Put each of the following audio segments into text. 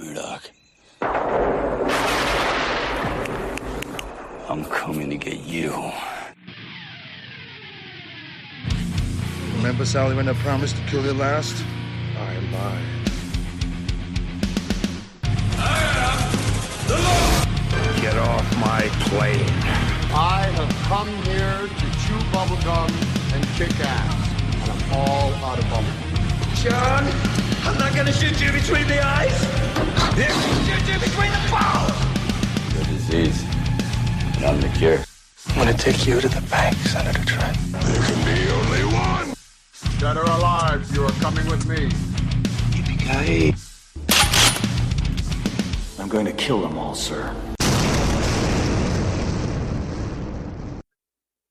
Murdoch. I'm coming to get you. Remember, Sally, when I promised to kill you last? I lied. Get off my plane. I have come here to chew bubblegum and kick ass. And I'm all out of bubblegum. John, I'm not gonna shoot you between the eyes. I'm gonna shoot you between the balls. The disease. And I'm the cure. I'm gonna take you to the bank, Senator Trent. There can be only one. Dead or alive, you are coming with me. Yippee-ki-yay. I'm going to kill them all, sir.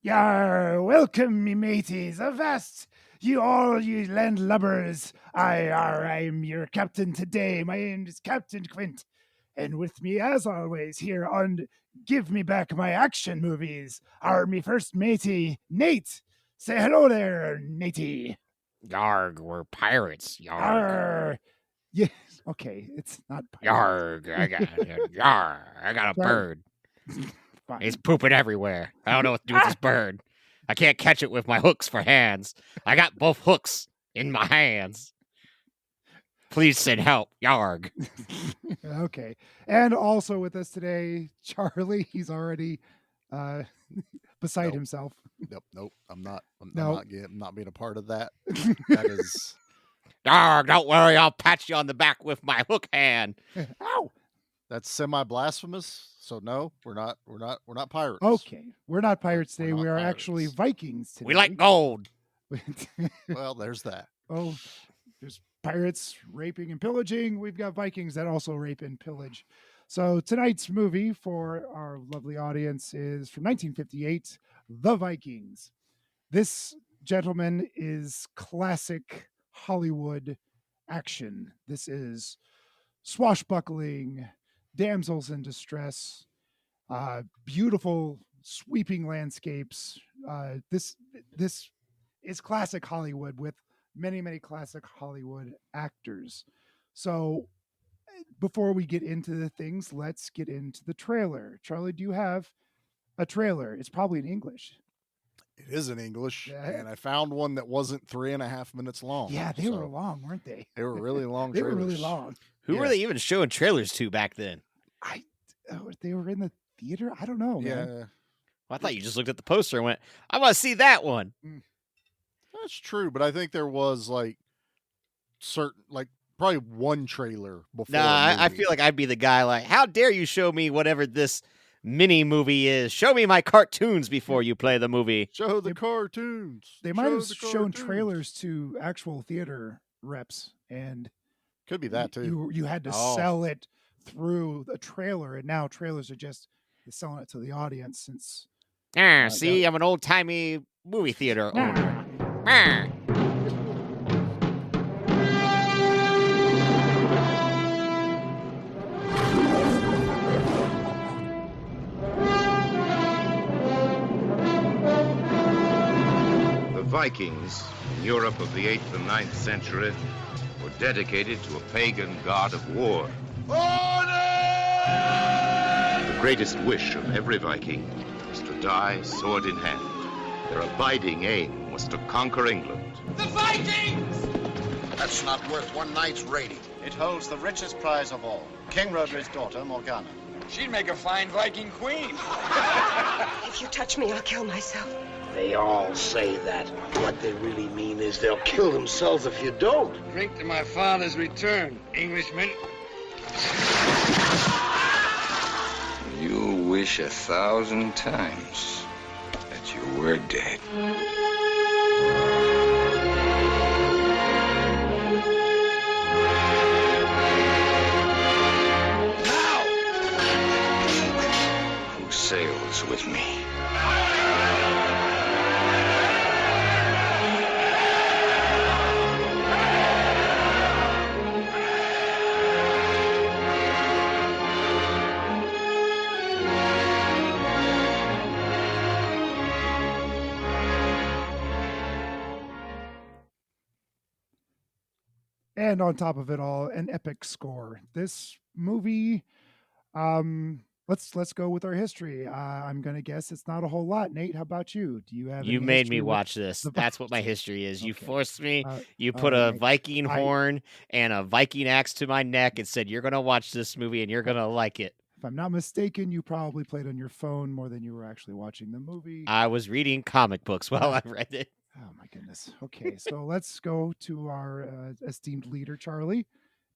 Yar, welcome, me mateys. Avast, you all, you landlubbers. I'm your captain today. My name is Captain Quint. And with me, as always, here on Give Me Back My Action Movies, are me first matey, Nate. Say hello there, Natey. Yarg, we're pirates. Yarg. Arr. Yeah, okay, it's not Yarg, I got a bird. Fine. He's pooping everywhere. I don't know what to do with this bird. I can't catch it with my hooks for hands. I got both hooks in my hands. Please send help. Yarg. Okay. And also with us today, Charlie. He's already beside himself. Nope. I'm not being a part of that. That is. Yarg, don't worry. I'll pat you on the back with my hook hand. Ow. That's semi-blasphemous. So no, we're not pirates. Okay. We're not pirates today. We're not We are pirates. actually Vikings today. We like gold. Well, there's that. Oh, there's pirates raping and pillaging. We've got Vikings that also rape and pillage. So tonight's movie for our lovely audience is from 1958, The Vikings. This, gentleman, is classic Hollywood action. This is swashbuckling, damsels in distress, beautiful sweeping landscapes. This is classic Hollywood with many classic Hollywood actors. So before we get into the things, let's get into the trailer. Charlie, do you have a trailer? It's probably in English. It is in English, Yeah. and I found one that wasn't 3.5 minutes long. Yeah, they were long, weren't they? They were really long. They were trailers. really long. Who were they even showing trailers to back then? They were in the theater? I don't know, Yeah, man. Well, I thought you just looked at the poster and went, I want to see that one. that's true. But I think there was probably one trailer before. Nah, a I movie. feel like I'd be the guy like, how dare you show me whatever this mini movie is? Show me my cartoons before you play the movie. Show the cartoons. They might Show have the shown cartoons. trailers to actual theater reps, and Could be that too. you had to sell it through the trailer, and now trailers are just selling it to the audience since. See, I'm an old timey movie theater owner. Ah. The Vikings, in Europe of the 8th and 9th century, were dedicated to a pagan god of war. The greatest wish of every Viking was to die sword in hand. Their abiding aim was to conquer England. The Vikings! That's not worth one night's raiding. It holds the richest prize of all, King Roderick's daughter, Morgana. She'd make a fine Viking queen. If you touch me, I'll kill myself. They all say that. What they really mean is they'll kill themselves if you don't. Drink to my father's return, Englishman. You wish 1,000 times that you were dead. Now! Who sails with me? And on top of it all, an epic score. This movie. Let's go with our history. I'm gonna guess it's not a whole lot. Nate, how about you? Do you have You any made me history with watch this. the That's what my Vikings? history is. You Okay. forced me. You All put a right. Viking horn and a Viking axe to my neck and said, "You're gonna watch this movie and you're gonna like it." If I'm not mistaken, you probably played on your phone more than you were actually watching the movie. I was reading comic books while I read it. Oh my goodness. Okay, so let's go to our esteemed leader, Charlie.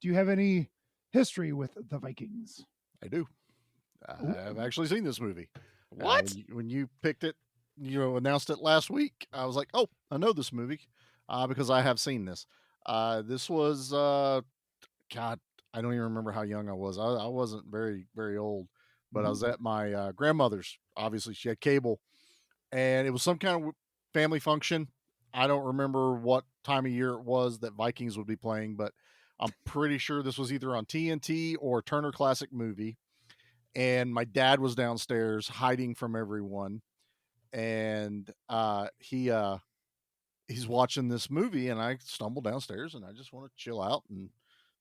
Do you have any history with the Vikings? I do. I've actually seen this movie. What? When you picked it, announced it last week, I was like, oh, I know this movie because I have seen this. This was, God, I don't even remember how young I was. I wasn't very, very old, but I was at my grandmother's. Obviously, she had cable, and it was some kind of family function. I don't remember what time of year it was that Vikings would be playing, but I'm pretty sure this was either on TNT or Turner Classic Movie. And my dad was downstairs hiding from everyone, and he's watching this movie, and I stumble downstairs, and I just want to chill out and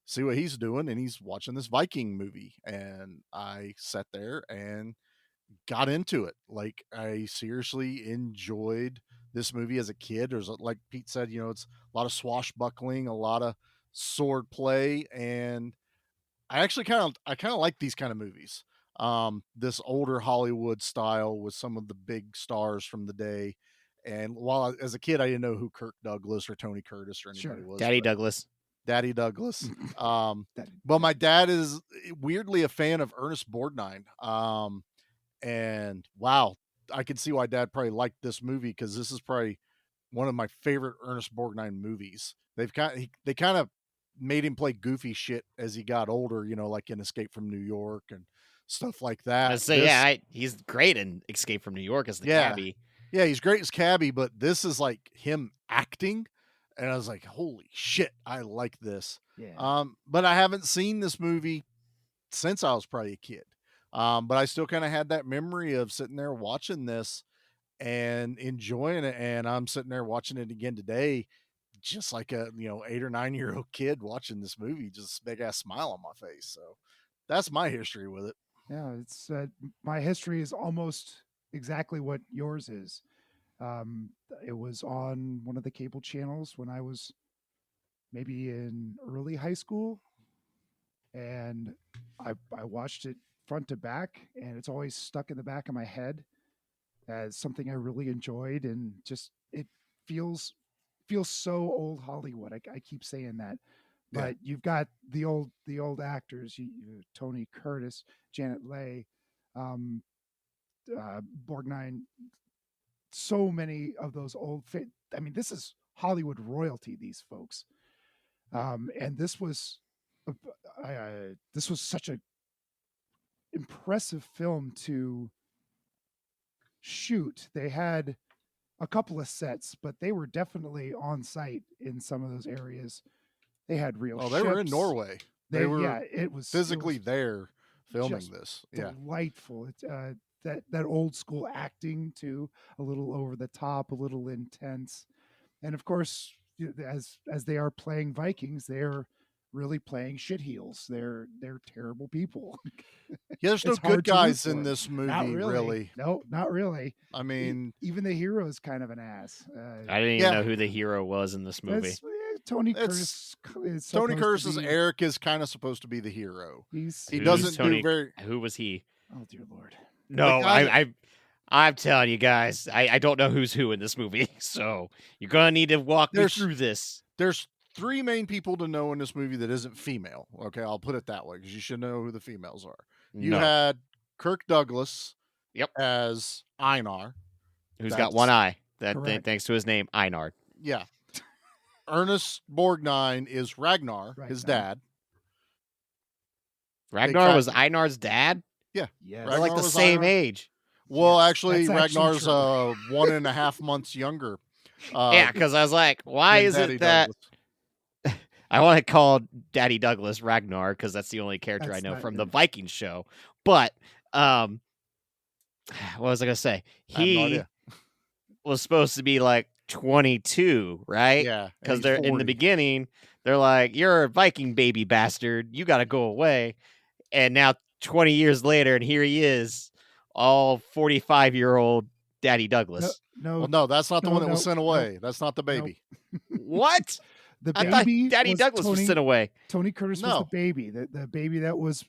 see what he's doing, and he's watching this Viking movie, and I sat there and got into it. Like, I seriously enjoyed this movie as a kid. There's, like Pete said, it's a lot of swashbuckling, a lot of sword play, and I kind of like these kind of movies. This older Hollywood style with some of the big stars from the day. And as a kid, I didn't know who Kirk Douglas or Tony Curtis or anybody was. Daddy Douglas. Daddy Douglas. But my dad is weirdly a fan of Ernest Borgnine. And wow, I can see why Dad probably liked this movie, because this is probably one of my favorite Ernest Borgnine movies. They kind of made him play goofy shit as he got older, like in Escape from New York and stuff like that. He's great in Escape from New York as the cabbie. Yeah, he's great as cabbie, but this is like him acting, and I was like, holy shit, I like this. Yeah. But I haven't seen this movie since I was probably a kid. But I still kind of had that memory of sitting there watching this and enjoying it, and I'm sitting there watching it again today, just like a 8 or 9 year old kid watching this movie, just big ass smile on my face. So that's my history with it. Yeah, it's my history is almost exactly what yours is. It was on one of the cable channels when I was maybe in early high school, and I watched it front to back, and it's always stuck in the back of my head as something I really enjoyed, and just it feels so old Hollywood. I keep saying that, but you've got the old actors, Tony Curtis, Janet Leigh, Borgnine, so many of those old. I mean, this is Hollywood royalty. These folks, and this was such a impressive film to shoot. They had a couple of sets, but they were definitely on site in some of those areas. They had real ships. They were in Norway. They were it was physically there filming this. Delightful. It's that old school acting too, a little over the top, a little intense. And of course, as they are playing Vikings, they're really playing shitheels. They're terrible people. Yeah, there's no good guys in this movie, not really. No, not really. I mean, even the hero is kind of an ass. I didn't even know who the hero was in this movie. Tony Curtis. Tony Curtis's Eric is kind of supposed to be the hero. He Who was he? Oh dear Lord. No, I'm telling you guys, I don't know who's who in this movie, so you're gonna need to walk me through this. There's 3 main people to know in this movie that isn't female. Okay, I'll put it that way, because you should know who the females are. You had Kirk Douglas as Einar, who's got one eye. Thanks to his name, Einar. Yeah. Ernest Borgnine is Ragnar, his dad. Ragnar was Einar's dad? Yeah. Yes. They're like the same age. Well, actually, Ragnar's 1.5 months younger. Yeah, because I was like, why is it that I want to call Daddy Douglas Ragnar, because that's the only character I know from the Vikings show. But what was I gonna say? He was supposed to be like 22, right? Yeah, because they're in the beginning. They're like, "You're a Viking baby bastard. You got to go away." And now 20 years later, and here he is, all 45-year-old Daddy Douglas. No, that's not the one that was sent away. That's not the baby. What? The I thought baby Daddy was Douglas was sent away. Tony Curtis was No. the baby. The baby that was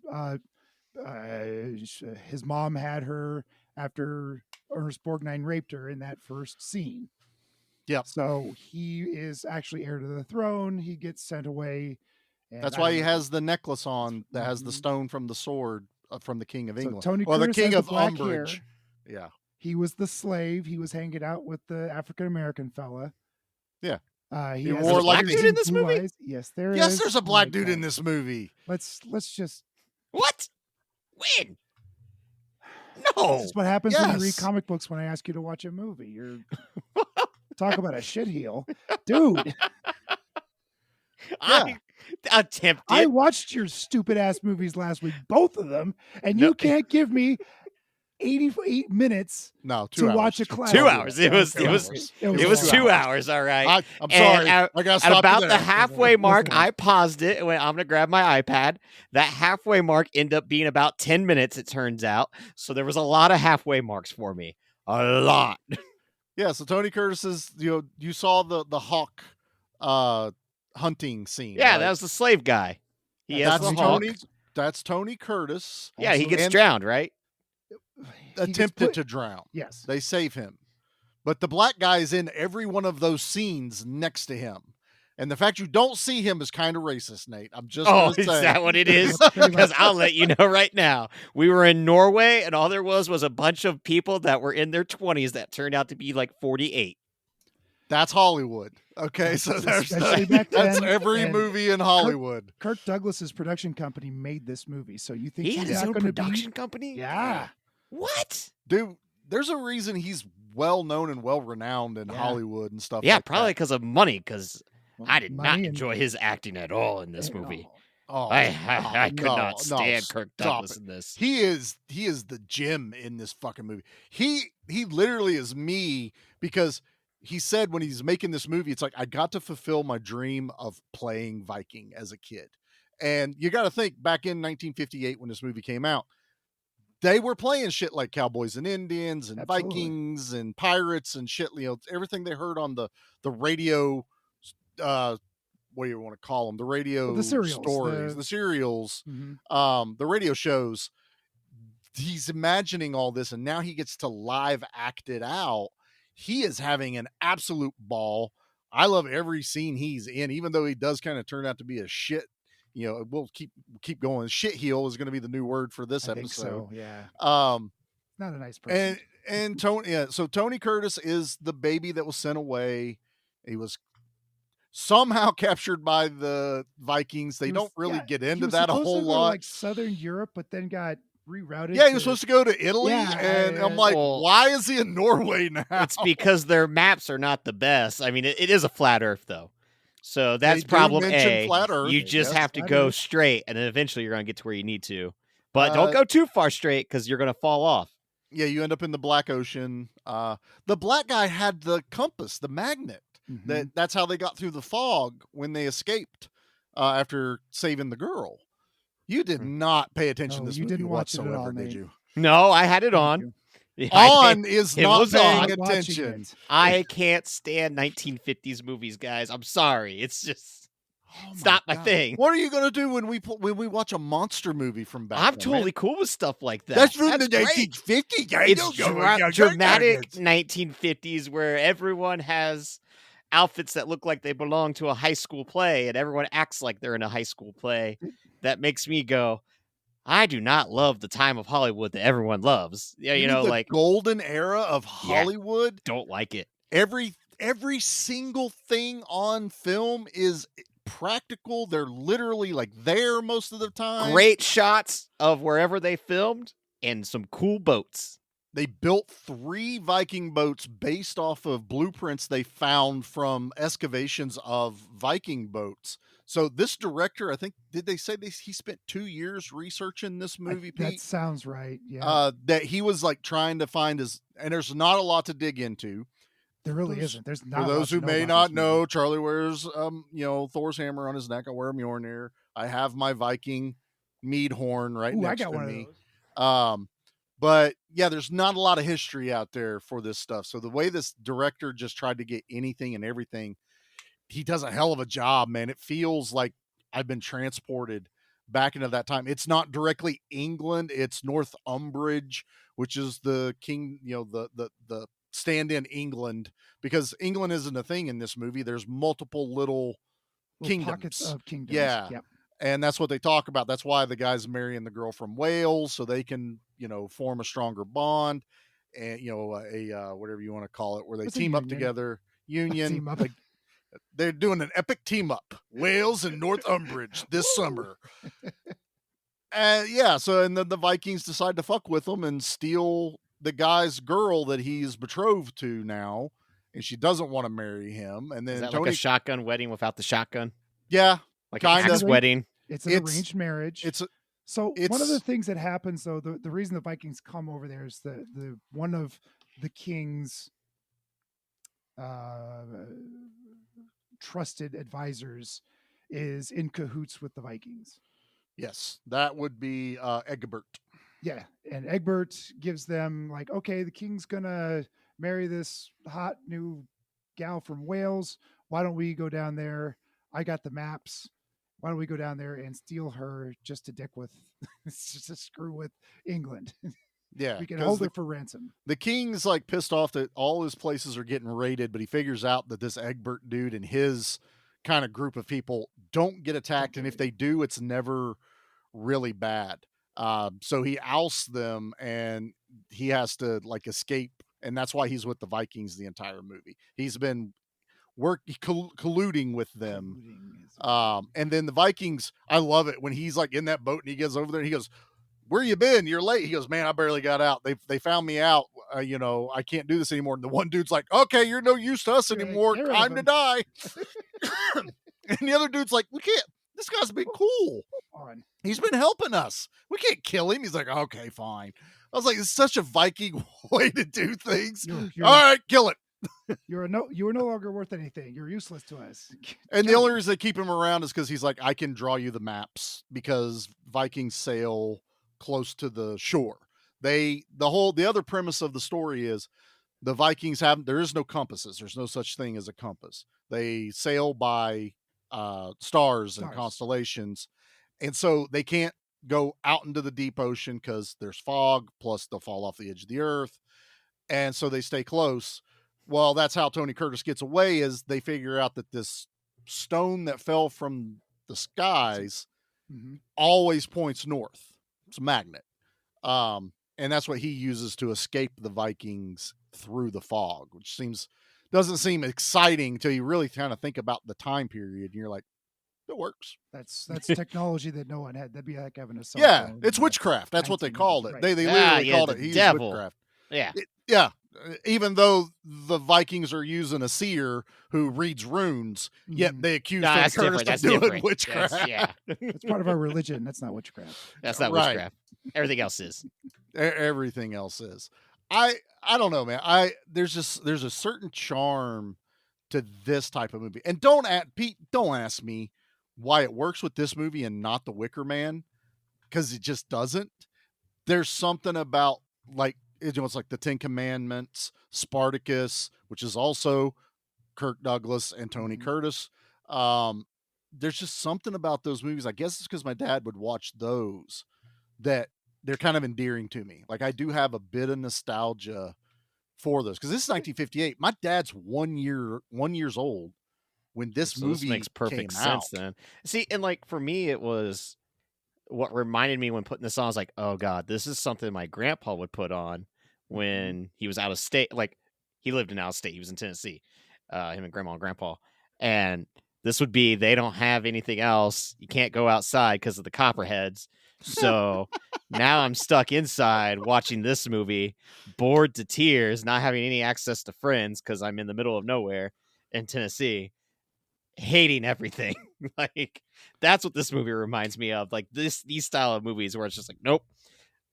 his mom had her after Ernest Borgnine raped her in that first scene. Yep. So he is actually heir to the throne. He gets sent away. And That's why he has the necklace on that has the stone from the sword from the King of England. Tony or the Curtis King has of the black Umbridge. hair. Yeah. He was the slave. He was hanging out with the African American fella. Yeah. He He has wore those like big dude in this blue movie? eyes. Yes, there is. Yes, there's a Oh black my dude in God. this movie. Let's just. What? When? This No. is what happens when you read Yes. comic books when I ask you to watch a movie. You're talk about a shitheel, dude. I attempted. I watched your stupid ass movies last week, both of them, and No. you can't give me 88 minutes No, 2 to hours. watch a class. 2 hours. It was 2 2 hours. All right. I'm sorry. And I gotta at stop you about there. the halfway mark, Listen. I paused it and went, I'm going to grab my iPad. That halfway mark ended up being about 10 minutes, it turns out. So there was a lot of halfway marks for me. A lot. Yeah, so Tony Curtis is, you saw the hawk hunting scene. Yeah, right? that was the slave guy. He has That's the hawk. That's Tony Curtis. Yeah, he gets And drowned, right? attempted to drown. Yes. They save him. But the black guy is in every one of those scenes next to him. And the fact you don't see him is kind of racist, Nate. I'm just Oh, gonna is say. that what it is? Because I'll let you know right now. We were in Norway, and all there was a bunch of people that were in their 20s that turned out to be like 48. That's Hollywood. Okay, so Especially back that's then, every and movie in Hollywood. Kirk Douglas's production company made this movie, so you think He had he's his not own going to production be? company? Yeah. What? Dude, there's a reason he's well known and well renowned in Hollywood and stuff. Yeah, like probably that. because of money, because I did not money and- enjoy his acting at all in this movie. Oh, I could no, not stand no, Kirk stop Douglas it. in this. He is the gem in this fucking movie. He literally is me, because he said when he's making this movie, it's like, I got to fulfill my dream of playing Viking as a kid. And you got to think, back in 1958 when this movie came out, they were playing shit like Cowboys and Indians and Absolutely. Vikings and pirates and shit, everything they heard on the radio, what do you want to call them? The radio The serials, stories, the serials, Mhm. the radio shows. He's imagining all this, and now he gets to live act it out. He is having an absolute ball. I love every scene he's in, even though he does kind of turn out to be a shit. We'll keep going. Shit heel is going to be the new word for this I think episode. so, yeah. Not a nice person. And Tony, so Tony Curtis is the baby that was sent away. He was somehow captured by the Vikings. They don't really get into that a whole lot. Like Southern Europe, but then got rerouted. Yeah, he was supposed to go to Italy, Yeah, and I'm like, Well, why is he in Norway now? It's because their maps are not the best. I mean, it is a flat Earth, though. So that's do problem mention A. flat Earth, You just yes, have to flat go Earth. straight, and then eventually you're going to get to where you need to. But don't go too far straight, because you're going to fall off. Yeah, you end up in the Black Ocean. The black guy had the compass, the magnet. Mhm. That's how they got through the fog when they escaped after saving the girl. You did not pay attention No, to this you movie didn't watch it at whatsoever, all, did Nate. you? No, I had it Thank on. you. On is it not was paying on. Not watching attention. it. I can't stand 1950s movies, guys. I'm sorry. It's just Oh it's not my God. thing. What are you gonna do when we watch a monster movie from back I'm then, totally man? cool with stuff like that. That's from the great. 1950s. I It's don't know what you're dramatic talking 1950s where everyone has outfits that look like they belong to a high school play, and everyone acts like they're in a high school play. That makes me go, I do not love the time of Hollywood that everyone loves. Yeah, you mean know, the like golden era of Yeah. Hollywood. don't like it. Every single thing on film is practical. They're literally like there most of the time. Great shots of wherever they filmed and some cool boats. They built 3 Viking boats based off of blueprints they found from excavations of Viking boats. So this director, I think, did they say he spent 2 years researching this movie, That Pete? sounds right. Yeah. That he was like trying to find and there's not a lot to dig into. There really isn't. There's not. For a lot those to who know may about not this movie. know, Charlie wears Thor's hammer on his neck. I wear a Mjolnir. I have my Viking mead horn right Ooh, next I got to one me. of those. But yeah, there's not a lot of history out there for this stuff. So the way this director just tried to get anything and everything, he does a hell of a job, man. It feels like I've been transported back into that time. It's not directly England, it's Northumbridge, which is the king, the stand-in England, because England isn't a thing in this movie. There's multiple little Pockets kingdoms. of kingdoms. Yeah. Yep. And that's what they talk about. That's why the guy's marrying the girl from Wales, so they can, form a stronger bond, and whatever you want to call it, where they team up together. Union. Team up. They're doing an epic team up. Wales and Northumbridge this summer. Yeah. So and then the Vikings decide to fuck with them and steal the guy's girl that he's betrothed to now, and she doesn't want to marry him. And then is that Tony, like a shotgun wedding without the shotgun? Yeah. Like an axe wedding. It's an arranged marriage. One of the things that happens, though, the reason the Vikings come over there is the one of the king's trusted advisors is in cahoots with the Vikings. Yes, that would be Egbert. Yeah, and Egbert gives them like, okay, the king's gonna marry this hot new gal from Wales. Why don't we go down there? I got the maps. Why don't we go down there and steal her just to dick with, just to screw with England? Yeah, we can hold her for ransom. The king's like pissed off that all his places are getting raided, but he figures out that this Egbert dude and his kind of group of people don't get attacked, and if they do, it's never really bad. So he ousts them, and he has to like escape, and that's why he's with the Vikings the entire movie. He's been colluding with them. And then the Vikings, I love it when he's like in that boat and he gets over there and he goes, "Where you been? You're late." He goes, "Man, I barely got out. They found me out. I can't do this anymore." And the one dude's like, "Okay, you're no use to us anymore. Time to die." And the other dude's like, "We can't. This guy's been cool. He's been helping us. We can't kill him." He's like, "Okay, fine." I was like, it's such a Viking way to do things. All right, kill it. You are no longer worth anything. You're useless to us. And the only reason they keep him around is because he's like, I can draw you the maps, because Vikings sail close to the shore. The other premise of the story is the Vikings there is no compasses. There's no such thing as a compass. They sail by stars and constellations. And so they can't go out into the deep ocean because there's fog, plus they'll fall off the edge of the earth. And so they stay close. Well, that's how Tony Curtis gets away, is they figure out that this stone that fell from the skies always points north. It's a magnet. And that's what he uses to escape the Vikings through the fog, which doesn't seem exciting till you really kind of think about the time period. And you're like, it works. That's technology that no one had. That'd be like having a cell phone. It's witchcraft. That's what they called it. Right. They literally called it. He's devil. Witchcraft. Yeah. Even though the Vikings are using a seer who reads runes, yet they accuse Tony Curtis of doing witchcraft. It's part of our religion. That's not witchcraft. That's not witchcraft. Everything else is. Everything else is. I don't know, man. There's a certain charm to this type of movie. And don't ask me why it works with this movie and not The Wicker Man, because it just doesn't. There's something about like, it's like the Ten Commandments, Spartacus, which is also Kirk Douglas and Tony Curtis. There's just something about those movies. I guess it's because my dad would watch those that they're kind of endearing to me. Like I do have a bit of nostalgia for those, because this is 1958. My dad's 1 years old when this movie this makes perfect came sense. out. Then see, and like for me, it was what reminded me when putting this on. I was like, oh god, this is something my grandpa would put on when he was out of state. Like he lived in out of state. He was in Tennessee, him and grandma and grandpa. And this would be, they don't have anything else. You can't go outside because of the copperheads. So now I'm stuck inside watching this movie, bored to tears, not having any access to friends because I'm in the middle of nowhere in Tennessee, hating everything. Like that's what this movie reminds me of. Like these style of movies where it's just like, nope,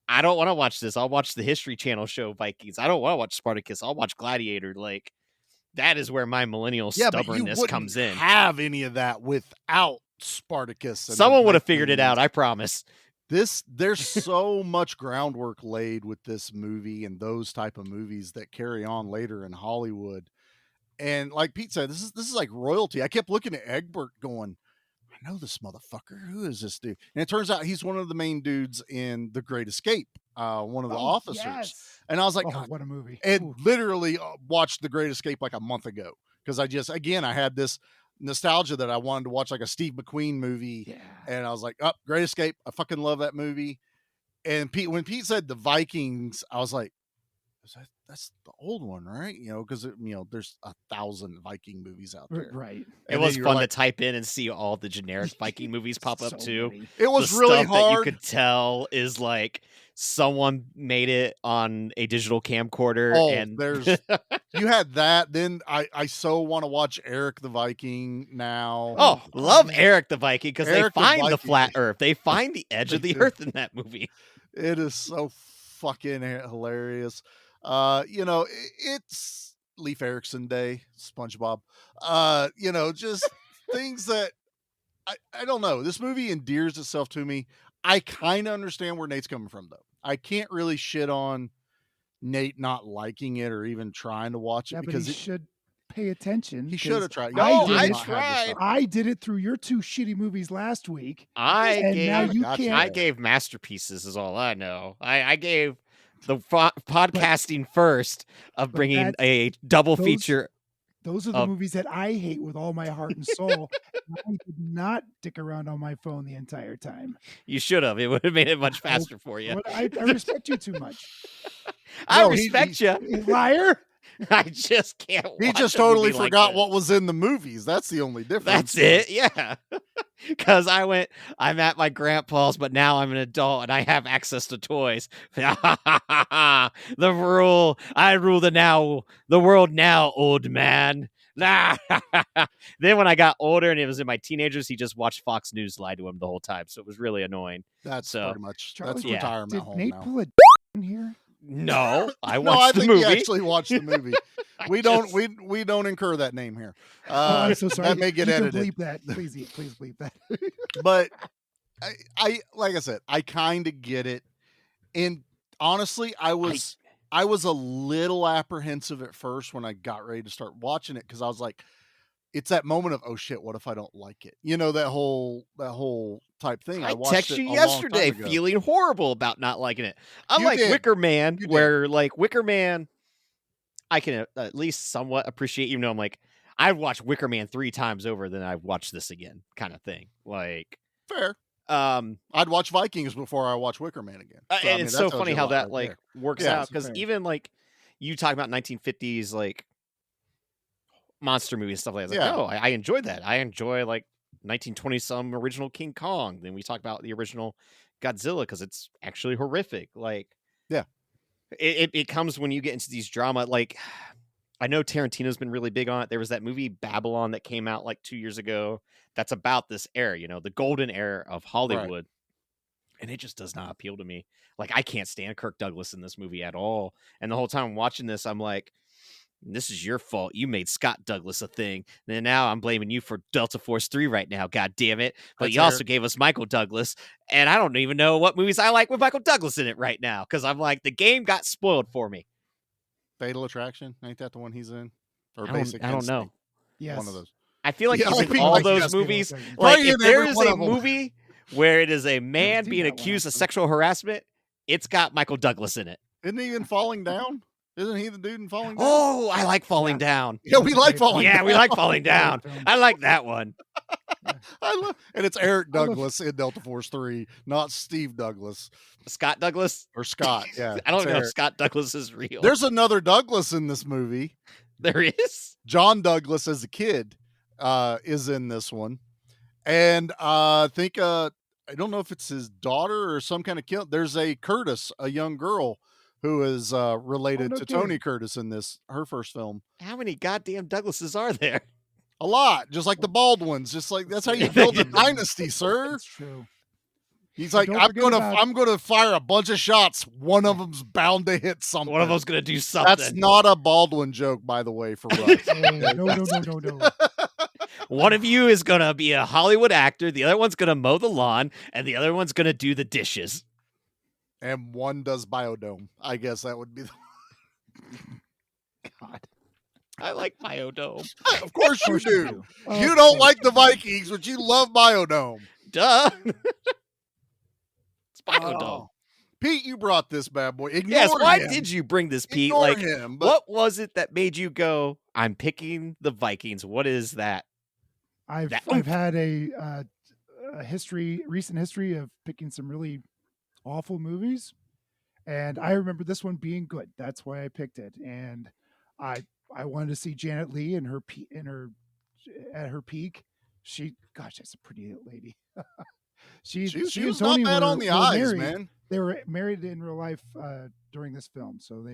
I don't want to watch this. I'll watch the History Channel show Vikings. I don't want to watch Spartacus. I'll watch Gladiator. Like that is where my millennial stubbornness comes in. Have any of that without Spartacus? Someone would have figured it out. I promise. There's so much groundwork laid with this movie and those type of movies that carry on later in Hollywood. And like Pete said, this is like royalty. I kept looking at Egbert going, I know this motherfucker. Who is this dude? And it turns out he's one of the main dudes in The Great Escape, one of the officers. Yes. And I was like, oh, what a movie. And literally watched The Great Escape like a month ago. Because I had this nostalgia that I wanted to watch like a Steve McQueen movie. Yeah. And I was like, Great Escape. I fucking love that movie. And when Pete said the Vikings, I was like, that's the old one, right? Because there's 1,000 Viking movies out there, right? It was fun to type in and see all the generic Viking movies pop up too. Many. It was really hard. That you could tell is like someone made it on a digital camcorder. And there's you had that. Then I so want to watch Eric the Viking now. Oh, love Eric the Viking because they find the flat Earth. They find the edge of the Earth in that movie. It is so fucking hilarious. It's Leif Erikson Day, SpongeBob. Just things that I don't know. This movie endears itself to me. I kind of understand where Nate's coming from, though. I can't really shit on Nate not liking it or even trying to watch it because he should pay attention. He should have tried. I tried. I did it through your two shitty movies last week. I gave masterpieces is all I know. I gave the podcasting first of bringing a double feature. Those are the movies that I hate with all my heart and soul. I did not dick around on my phone the entire time. You should have. It would have made it much faster for you. I respect you too much. I respect you. Liar. I just can't. He just totally forgot what was in the movies. That's the only difference. That's it. Yeah. Because I'm at my grandpa's, but now I'm an adult and I have access to toys. I rule the world now, old man. Then when I got older and it was in my teenagers, he just watched Fox News lie to him the whole time. So it was really annoying. That's pretty much that's retirement Did home Nate now. pull a in here? No, I watched the think movie. He actually watched the movie. We don't incur that name here. I'm so sorry. That may get edited. Bleep that. Please bleep that. But I like I said, I kind of get it. And honestly, I was a little apprehensive at first when I got ready to start watching it because I was like, it's that moment of, oh shit, what if I don't like it? That whole type thing. I texted you yesterday feeling horrible about not liking it. Unlike Wicker Man, where like Wicker Man, I can at least somewhat appreciate, even though I'm like, I've watched Wicker Man 3 times over than I've watched this again kind of thing. Like fair. I'd watch Vikings before I watch Wicker Man again. So, and it's so funny how that like works out because even like you talk about 1950s like monster movies and stuff like that. Like, no, I enjoyed that. I enjoy like 1920 some original King Kong. Then we talk about the original Godzilla because it's actually horrific. Like, yeah, it comes when you get into these drama. Like, I know Tarantino's been really big on it. There was that movie Babylon that came out like 2 years ago. That's about this era, the golden era of Hollywood. Right. And it just does not appeal to me. Like, I can't stand Kirk Douglas in this movie at all. And the whole time I'm watching this, I'm like, this is your fault. You made Scott Douglas a thing. And now I'm blaming you for Delta Force 3 right now. God damn it. But you also gave us Michael Douglas. And I don't even know what movies I like with Michael Douglas in it right now. Because I'm like, the game got spoiled for me. Fatal Attraction? Ain't that the one he's in? Or Basic Instinct? I don't know. Yes. One of those. I feel like he's in all those movies. Like, if there is a movie where it is a man being accused of sexual harassment, it's got Michael Douglas in it. Isn't he in Falling Down? Isn't he the dude in Falling Down? Oh, I like Falling Down. Yeah, we like Falling Down. Yeah, we like Falling Down. I like that one. And it's Eric Douglas in Delta Force 3, not Steve Douglas. Scott Douglas? Or Scott, yeah. I don't know if Scott Douglas is real. There's another Douglas in this movie. There is? John Douglas as a kid is in this one. And I think, I don't know if it's his daughter or some kind of kid. There's a Curtis, a young girl, who is related to Tony Curtis in her first film. How many goddamn Douglases are there? A lot, just like the Baldwins. Just like that's how you build a dynasty, sir. That's true. He's like, I'm gonna fire a bunch of shots. One of them's bound to hit something. One of them's gonna do something. That's not a Baldwin joke, by the way, for Russ. No. One of you is going to be a Hollywood actor, the other one's going to mow the lawn, and the other one's going to do the dishes. And one does Biodome. I guess that would be the... God. I like Biodome. Of course you do. You don't like the Vikings, but you love Biodome. Duh. It's Biodome. Pete, you brought this bad boy. Yes, why did you bring this, Pete? Ignore him, but... What was it that made you go, I'm picking the Vikings? What is that? I've had a recent history of picking some really awful movies, and I remember this one being good. That's why I picked it. And I wanted to see Janet Leigh at her peak. That's a pretty lady. she was Tony not bad on the eyes, married. Man. They were married in real life during this film, so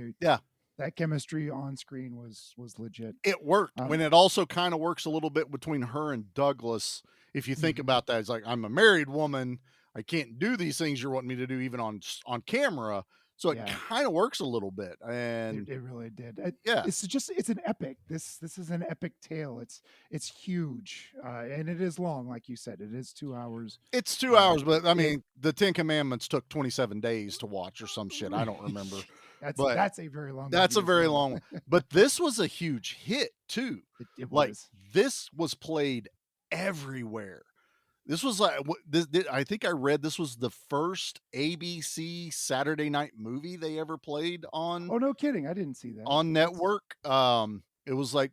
that chemistry on screen was legit. It worked. When it also kind of works a little bit between her and Douglas. If you think about that, it's like, I'm a married woman. I can't do these things you're wanting me to do even on camera. So it kind of works a little bit, and it really did. It's an epic. This is an epic tale. It's huge, and it is long, like you said. It is 2 hours. It's 2 hours, but I mean, the 10 Commandments took 27 days to watch or some shit. I don't remember. That's a very long. That's a very long one. But this was a huge hit too. It was. Like, this was played everywhere. This was like, I think I read this was the first ABC Saturday night movie they ever played on. Oh, no kidding. I didn't see that. On network. It was like,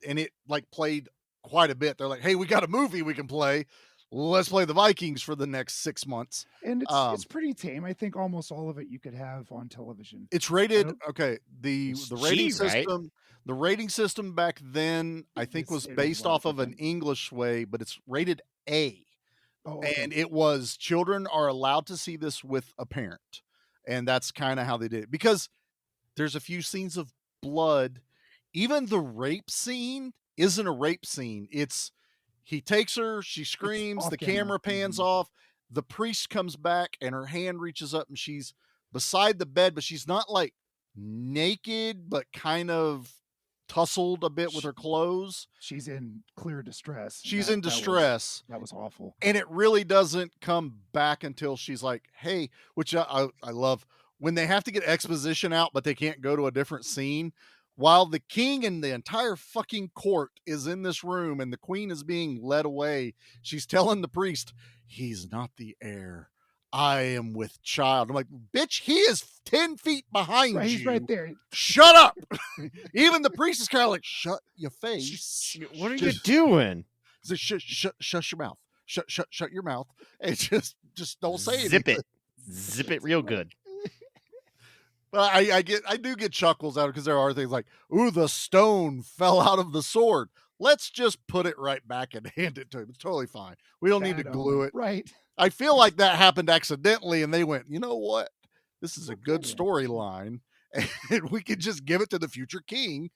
and it like played quite a bit. They're like, hey, we got a movie we can play. Let's play the Vikings for the next 6 months. And it's pretty tame. I think almost all of it you could have on television. It's rated, okay. The rating G, system, right? The rating system back then, I think was based off of an English way, but it's rated A. Oh, okay. And it was children are allowed to see this with a parent. And that's kind of how they did it. Because there's a few scenes of blood. Even the rape scene isn't a rape scene. It's he takes her, she screams, the camera pans off, the priest comes back and her hand reaches up and she's beside the bed, but she's not like naked, but kind of tussled a bit with her clothes. She's in clear distress. She's in distress. That was awful. And it really doesn't come back until she's like, hey, which I love when they have to get exposition out, but they can't go to a different scene. While the king and the entire fucking court is in this room and the queen is being led away, she's telling the priest, he's not the heir. I am with child. I'm like, bitch, he is 10 feet behind you. He's right there. Shut up. Even the priest is kind of like, shut your face. What are you doing? So shut your mouth. Shut your mouth. And just don't say anything. Zip it. Zip it real good. But I do get chuckles out because there are things like, ooh, the stone fell out of the sword. Let's just put it right back and hand it to him. It's totally fine. We don't need to glue it. Right. I feel like that happened accidentally, and they went, you know what? This is a good storyline, and we could just give it to the future king.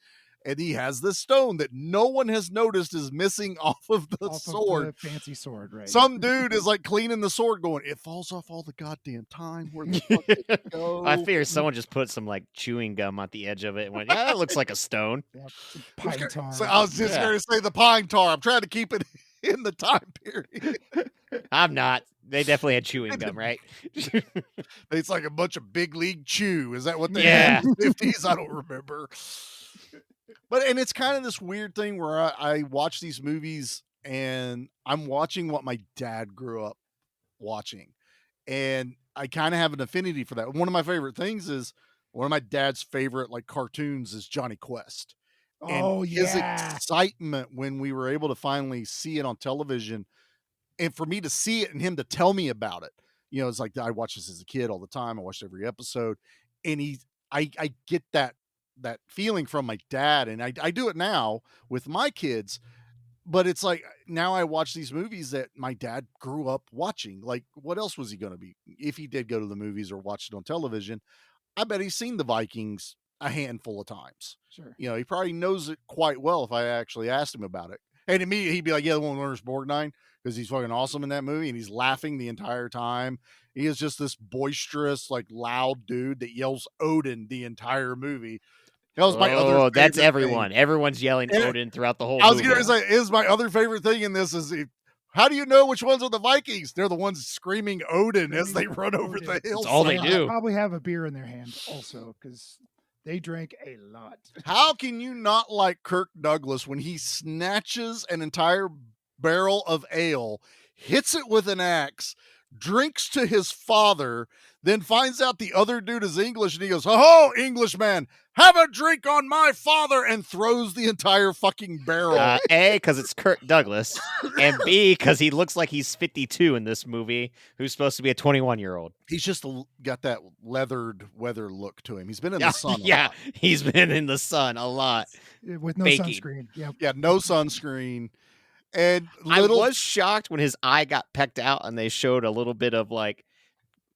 And he has this stone that no one has noticed is missing off of the sword. Of the fancy sword, right? Some dude is like cleaning the sword going, it falls off all the goddamn time. Where the fuck did it go? I figure someone just put some like chewing gum at the edge of it and went, yeah, that looks like a stone. Pine tar. So I was just going to say the pine tar. I'm trying to keep it in the time period. I'm not. They definitely had chewing gum, right? It's like a bunch of big league chew. Is that what they had in the 50s? I don't remember. And it's kind of this weird thing where I watch these movies and I'm watching what my dad grew up watching. And I kind of have an affinity for that. One of my favorite things is one of my dad's favorite like cartoons is Johnny Quest. And his excitement when we were able to finally see it on television and for me to see it and him to tell me about it, you know, it's like I watched this as a kid all the time. I watched every episode and I get that feeling from my dad. And I do it now with my kids, but it's like, now I watch these movies that my dad grew up watching. Like what else was he going to be? If he did go to the movies or watch it on television, I bet he's seen the Vikings a handful of times. Sure. You know, he probably knows it quite well if I actually asked him about it. And immediately he'd be like, yeah, the one with Ernest Borgnine, because he's fucking awesome in that movie. And he's laughing the entire time. He is just this boisterous, like loud dude that yells Odin the entire movie. That was my other. That's favorite everyone. thing. Everyone's yelling And Odin throughout the whole I was movie. going to say, is my other favorite thing in this is, how do you know which ones are the Vikings? They're the ones screaming Odin as they run over the hill. That's all they do. Probably have a beer in their hand also because they drink a lot. How can you not like Kirk Douglas when he snatches an entire barrel of ale, hits it with an axe, drinks to his father, then finds out the other dude is English, and he goes, "Oh, Englishman, have a drink on my father," and throws the entire fucking barrel. A, because it's Kirk Douglas, and B, because he looks like he's 52 in this movie, who's supposed to be a 21-year-old. He's just got that leathered weather look to him. He's been in the sun a lot. He's been in the sun a lot. With no Baking. sunscreen. Yep. Yeah, no sunscreen. And I was shocked when his eye got pecked out and they showed a little bit of like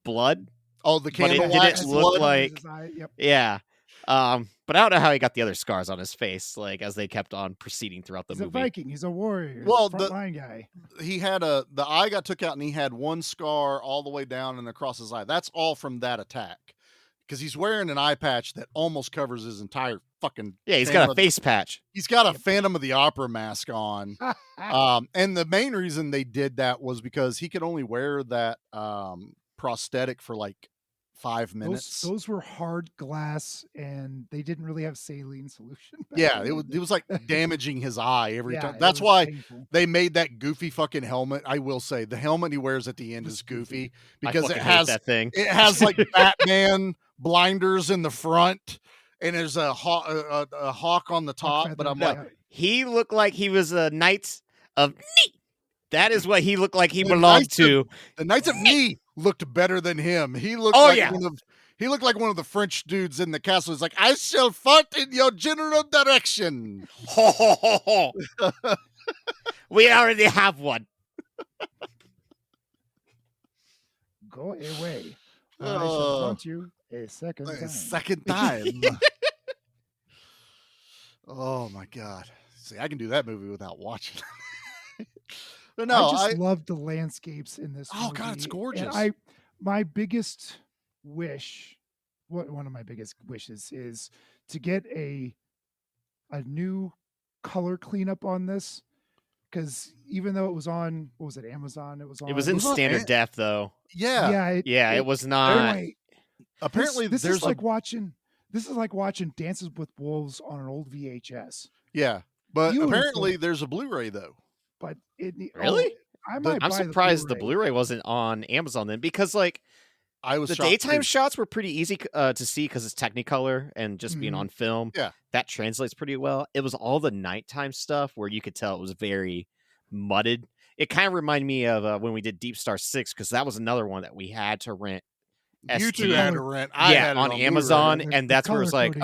blood. Oh, the candle but it wax didn't look blood. like Yep. yeah. But I don't know how he got the other scars on his face, like as they kept on proceeding throughout the He's movie. a Viking. He's a warrior. Well, He's a frontline guy. He had the eye got took out and he had one scar all the way down and across his eye. That's all from that attack. Because he's wearing an eye patch that almost covers his entire fucking. Yeah, he's got a face patch. He's got a Phantom of the Opera mask on. And the main reason they did that was because he could only wear that prosthetic for like 5 minutes. Those were hard glass, and they didn't really have saline solution. Yeah, it was like damaging his eye every Yeah, time. it That's was why painful. they made that goofy fucking helmet. I will say the helmet he wears at the end is goofy because it fucking hate has that thing. It has like Batman blinders in the front, and there's a hawk on the top. But I'm like, he looked like he was a Knights of Knee. That is what he looked like he The belonged Knights to. the Knights of Knee looked better than him. He looked he looked like one of the French dudes in the castle. He's like, "I shall fight in your general direction." Ho, ho, ho, ho. We already have one. Go away. I shall taunt you a second time. Oh my god! See, I can do that movie without watching. But no, I just love the landscapes in this. Oh god, it's gorgeous. And my biggest wish, one of my biggest wishes is to get a new color cleanup on this, because even though it was on, what was it, Amazon? It was in standard def though. Yeah, it was not. Apparently, this there's is like watching Dances with Wolves on an old VHS. Yeah, but Beautiful. apparently there's a Blu-ray though. But Really? I'm surprised the Blu-ray wasn't on Amazon then, because like the daytime shots were pretty easy to see because it's Technicolor and just being on film. Yeah, that translates pretty well. It was all the nighttime stuff where you could tell it was very mudded. It kind of reminded me of when we did Deep Star 6, because that was another one that we had to rent. You two had to rent. I had it on Amazon, and that's where it's like,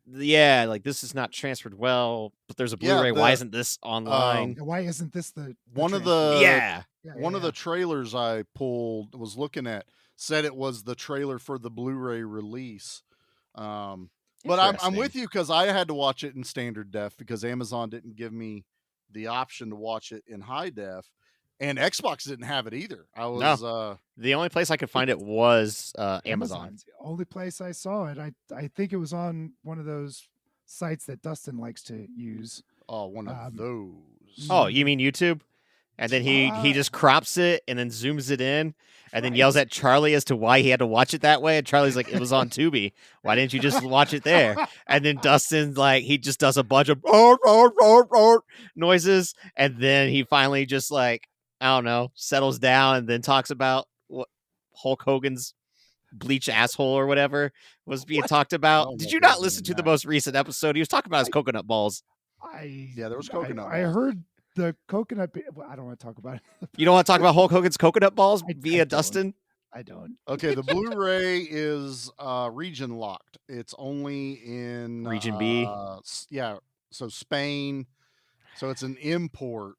yeah, like this is not transferred well, but there's a Blu-ray. Why isn't this online? Why isn't this the one of the one of the trailers I pulled was looking at said it was the trailer for the Blu-ray release. But I'm with you because I had to watch it in standard def because Amazon didn't give me the option to watch it in high def, and Xbox didn't have it either. I was the only place I could find it was Amazon. Amazon's the only place I saw it. I think it was on one of those sites that Dustin likes to use. Oh, one of those. Oh, you mean YouTube? And then he just crops it and then zooms it in and then yells at Charlie as to why he had to watch it that way. And Charlie's like, it was on Tubi. Why didn't you just watch it there? And then Dustin's like, he just does a bunch of noises. And then he finally just like, I don't know, settles down and then talks about what Hulk Hogan's bleach asshole or whatever was being talked about. Did you not listen to the most recent episode? He was talking about his coconut balls. There was coconut I balls. heard the coconut. I don't want to talk about it. You don't want to talk about Hulk Hogan's coconut balls via Dustin? I don't. Okay, the Blu-ray is region locked. It's only in region B. Yeah, so Spain. So it's an import.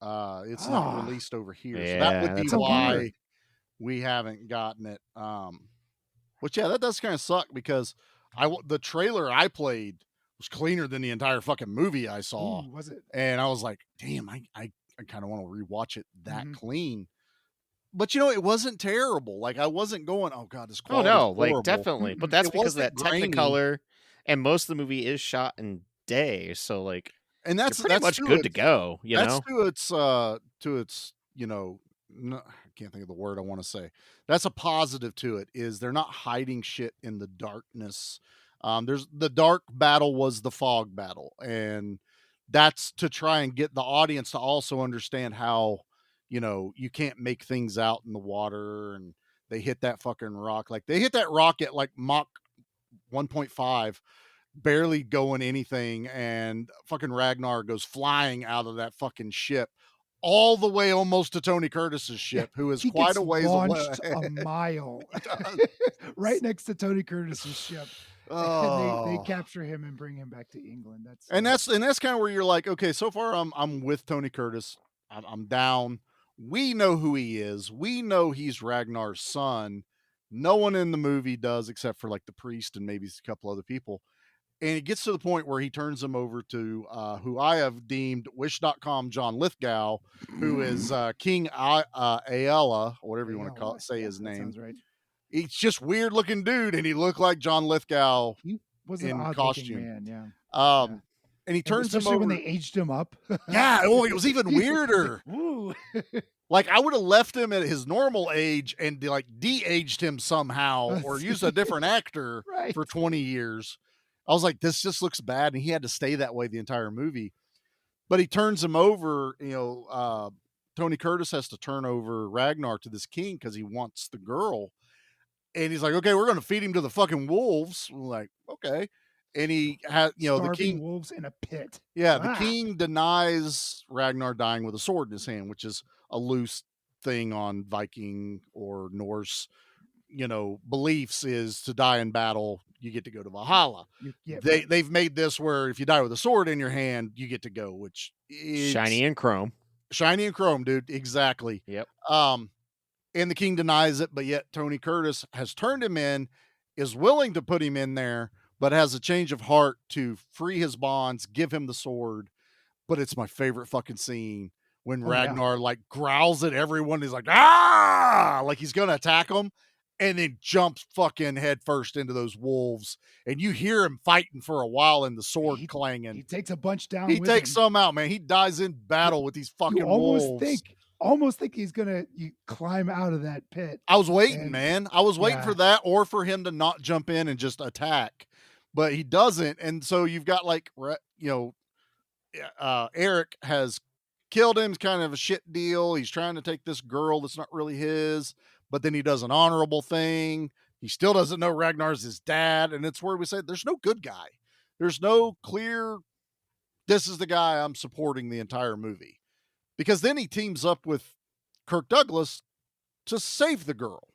It's not released over here. Yeah, so that would be that's why weird. we haven't gotten it. Which that does kind of suck because the trailer I played was cleaner than the entire fucking movie I saw. Ooh, was it? And I was like, damn, I kind of want to rewatch it that clean. But it wasn't terrible. Like I wasn't going, oh god, this quality. Oh no, like definitely. But that's because of that grainy. Technicolor And most of the movie is shot in day, so like, and that's pretty much good to go. You that's know, to its no, I can't think of the word I want to say. That's a positive to it, is they're not hiding shit in the darkness. There's the dark battle was the fog battle, and that's to try and get the audience to also understand how, you can't make things out in the water, and they hit that fucking rock. Like they hit that rock at like Mach 1.5, barely going anything, and fucking Ragnar goes flying out of that fucking ship all the way almost to Tony Curtis's ship, who is quite a ways launched away. a mile right next to Tony Curtis's ship. Oh. And they capture him and bring him back to England. That's kind of where you're like, okay, so far I'm with Tony Curtis. I'm down. We know who he is. We know he's Ragnar's son. No one in the movie does, except for like the priest and maybe a couple other people. And it gets to the point where he turns him over to who I have deemed Wish.com John Lithgow, who is King Aella, or whatever you want to say his name. Sounds right. He's just weird looking dude, and he looked like John Lithgow in costume. Man, yeah. And he turns him over when they aged him up. Yeah, it was even weirder. Like I would have left him at his normal age and like de-aged him somehow, or used a different actor for 20 years. I was like, this just looks bad, and he had to stay that way the entire movie. But he turns him over. Tony Curtis has to turn over Ragnar to this king because he wants the girl. And he's like, okay, we're going to feed him to the fucking wolves. We're like, okay. And he has, the king, wolves in a pit. Yeah, the king denies Ragnar dying with a sword in his hand, which is a loose thing on Viking or Norse, beliefs, is to die in battle, you get to go to Valhalla. They've made this where if you die with a sword in your hand, you get to go, which is shiny and chrome, dude. Exactly. Yep. And the king denies it, but yet Tony Curtis has turned him in, is willing to put him in there, but has a change of heart to free his bonds, give him the sword. But it's my favorite fucking scene when Ragnar like growls at everyone. He's like, ah, like he's going to attack them, and then jumps fucking head first into those wolves. And you hear him fighting for a while and the sword clanging. He takes a bunch down. He takes some out, man. He dies in battle with these fucking wolves. Almost think he's gonna climb out of that pit. I was waiting, man. I was waiting for that, or for him to not jump in and just attack, but he doesn't. And so you've got like, Eric has killed him. It's kind of a shit deal. He's trying to take this girl that's not really his, but then he does an honorable thing. He still doesn't know Ragnar's his dad, and it's where we say there's no good guy. There's no clear, this is the guy I'm supporting the entire movie. Because then he teams up with Kirk Douglas to save the girl,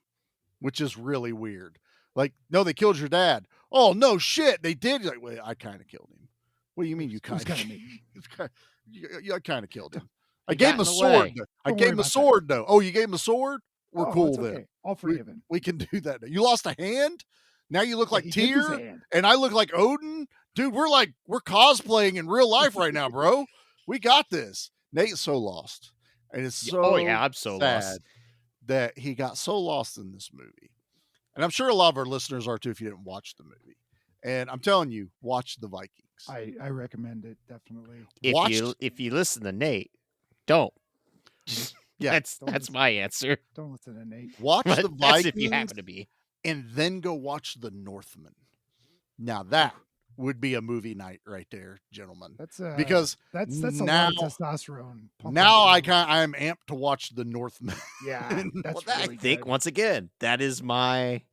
which is really weird. Like, no, they killed your dad. Oh, no shit, they did. Like, well, I kind of killed him. What do you mean you kind of killed him? I kind of killed him. I gave him a sword. I gave him a sword, though. Oh, you gave him a sword? We're cool then. Okay. I'll forgive him. We can do that. You lost a hand? Now you look like Tyr, and I look like Odin? Dude, we're cosplaying in real life right now, bro. We got this. Nate's so lost, and it's so I'm so lost that he got so lost in this movie. And I'm sure a lot of our listeners are too if you didn't watch the movie. And I'm telling you, watch the Vikings. I recommend it, definitely. If you listen to Nate, don't. Yeah, that's my answer. Don't listen to Nate. Watch the Vikings if you happen to be, and then go watch the Northman. Now that would be a movie night right there, gentlemen. Because that's a lot of testosterone. Now I'm amped to watch the Northman. Yeah, that's I think once again that is my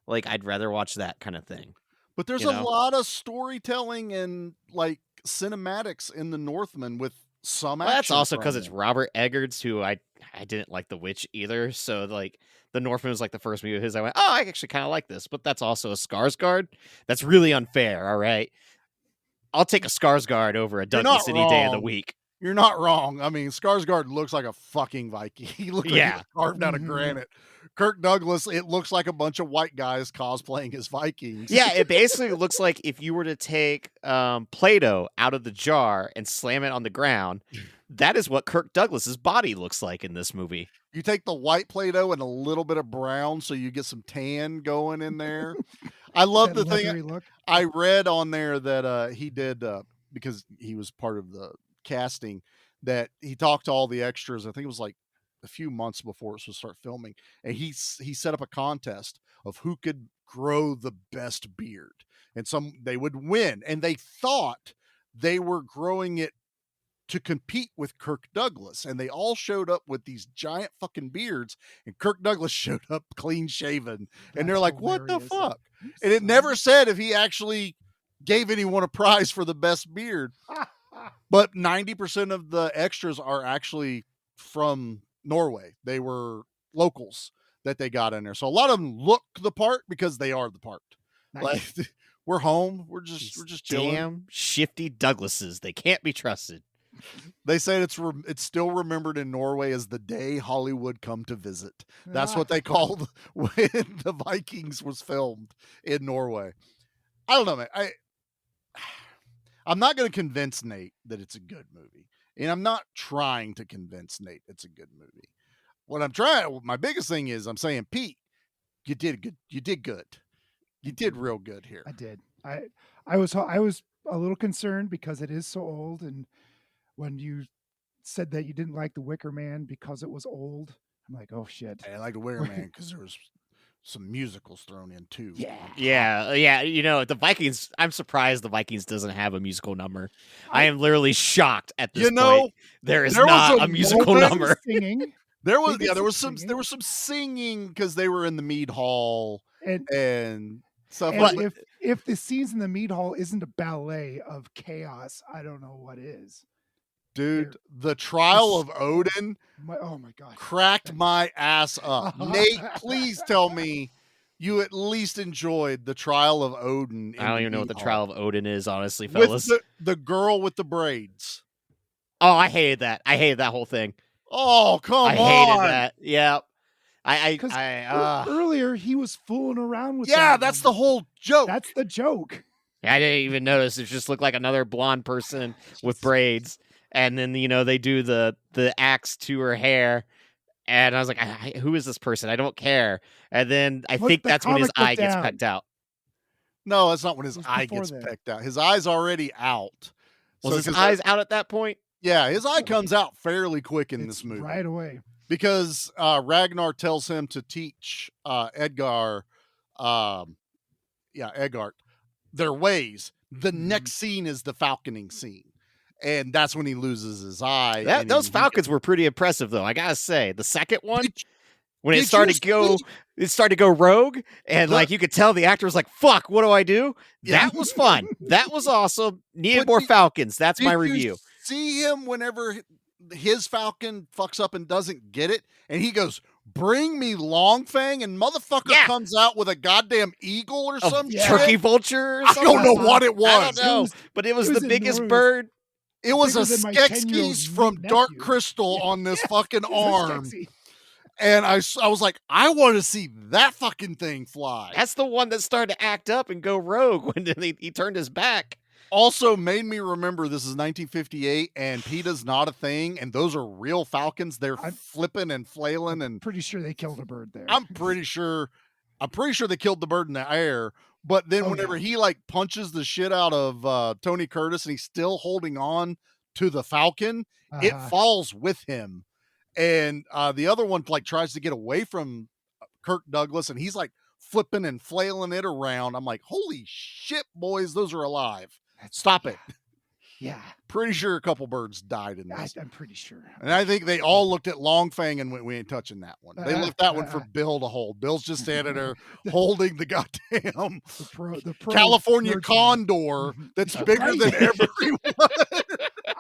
I'd rather watch that kind of thing. But there's a lot of storytelling and like cinematics in the Northman with some. That's also because it's Robert Eggers, who I didn't like The Witch either. So the Northman was like the first movie of his. I went, oh, I actually kind of like this, but that's also a Skarsgård. That's really unfair. All right, I'll take a Skarsgård over a Douglas any day of the week. You're not wrong. I mean, Skarsgård looks like a fucking Viking. He looks like he was carved out of granite. Kirk Douglas, it looks like a bunch of white guys cosplaying as Vikings. Yeah, it basically looks like if you were to take Play-Doh out of the jar and slam it on the ground, that is what Kirk Douglas's body looks like in this movie. You take the white Play-Doh and a little bit of brown so you get some tan going in there. I love the leathery thing. look. I read on there that he did because he was part of the casting, that he talked to all the extras. I think it was like a few months before it was start filming, and he set up a contest of who could grow the best beard, and they would win, and they thought they were growing it to compete with Kirk Douglas, and they all showed up with these giant fucking beards, and Kirk Douglas showed up clean shaven, and they're like, "What the fuck?" And it never said if he actually gave anyone a prize for the best beard. But 90% of the extras are actually from Norway. They were locals that they got in there, so a lot of them look the part because they are the part. Nice. Like, we're home. We're just chilling. Damn shifty Douglases. They can't be trusted. They say it's still remembered in Norway as the day Hollywood come to visit. That's what they called when the Vikings was filmed in Norway. I don't know, man. I'm not going to convince Nate that it's a good movie, and I'm not trying to convince Nate it's a good movie. What I'm trying, my biggest thing is, I'm saying, Pete, you did good. You did good. You did real good here. I did. I was a little concerned because it is so old, and when you said that you didn't like The Wicker Man because it was old, I'm like, oh shit. I like The Wicker Man because there was some musicals thrown in too. Yeah. You know, the Vikings, I'm surprised the Vikings doesn't have a musical number. I am literally shocked at this point. There is not a musical number. Singing. There was some singing because they were in the mead hall and stuff. And if the scenes in the mead hall isn't a ballet of chaos, I don't know what is. Dude, the trial of Odin, oh my god, cracked my ass up. Nate, please tell me you at least enjoyed the trial of Odin. I don't even know what the trial of Odin is, honestly, fellas. With the girl with the braids. Oh, I hated that. I hated that whole thing. Oh, come on. I hated that. Yeah. Earlier he was fooling around with that's the whole joke. That's the joke. I didn't even notice. It just looked like another blonde person with braids. And then, you know, they do the axe to her hair. And I was like, who is this person? I don't care. And then I think that's when his eye gets pecked out. No, that's not when his eye gets pecked out. His eye's already out. Was his eyes out at that point? Yeah, his eye comes out fairly quick in this movie. Right away. Because Ragnar tells him to teach Eggart their ways. The next scene is the falconing scene. And that's when he loses his eye. Those falcons were pretty impressive, though. I gotta say, the second one, when it started to go rogue, and like you could tell the actor was like, "Fuck, what do I do?" Yeah. That was fun. That was awesome. Needed more falcons. That's my review. See him whenever his falcon fucks up and doesn't get it, and he goes, "Bring me Longfang," and motherfucker comes out with a goddamn eagle or some turkey vulture. Or I don't know what it was. I don't know, but it was the biggest bird. It was a Skeksis from Dark Crystal on this fucking arm. And I was like, I want to see that fucking thing fly. That's the one that started to act up and go rogue when he turned his back. Also made me remember this is 1958 and PETA's not a thing. And those are real falcons. They're flipping and flailing. And pretty sure they killed a bird there. I'm pretty sure they killed the bird in the air. But then whenever he like punches the shit out of Tony Curtis and he's still holding on to the falcon, it falls with him. And the other one like tries to get away from Kirk Douglas and he's like flipping and flailing it around. I'm like, holy shit, boys, those are alive. Stop it. Yeah. Pretty sure a couple birds died in this. I'm pretty sure. And I think they all looked at Longfang and went, we ain't touching that one. They left that one for Bill to hold. Bill's just standing there holding the goddamn the California condor that's bigger than everyone.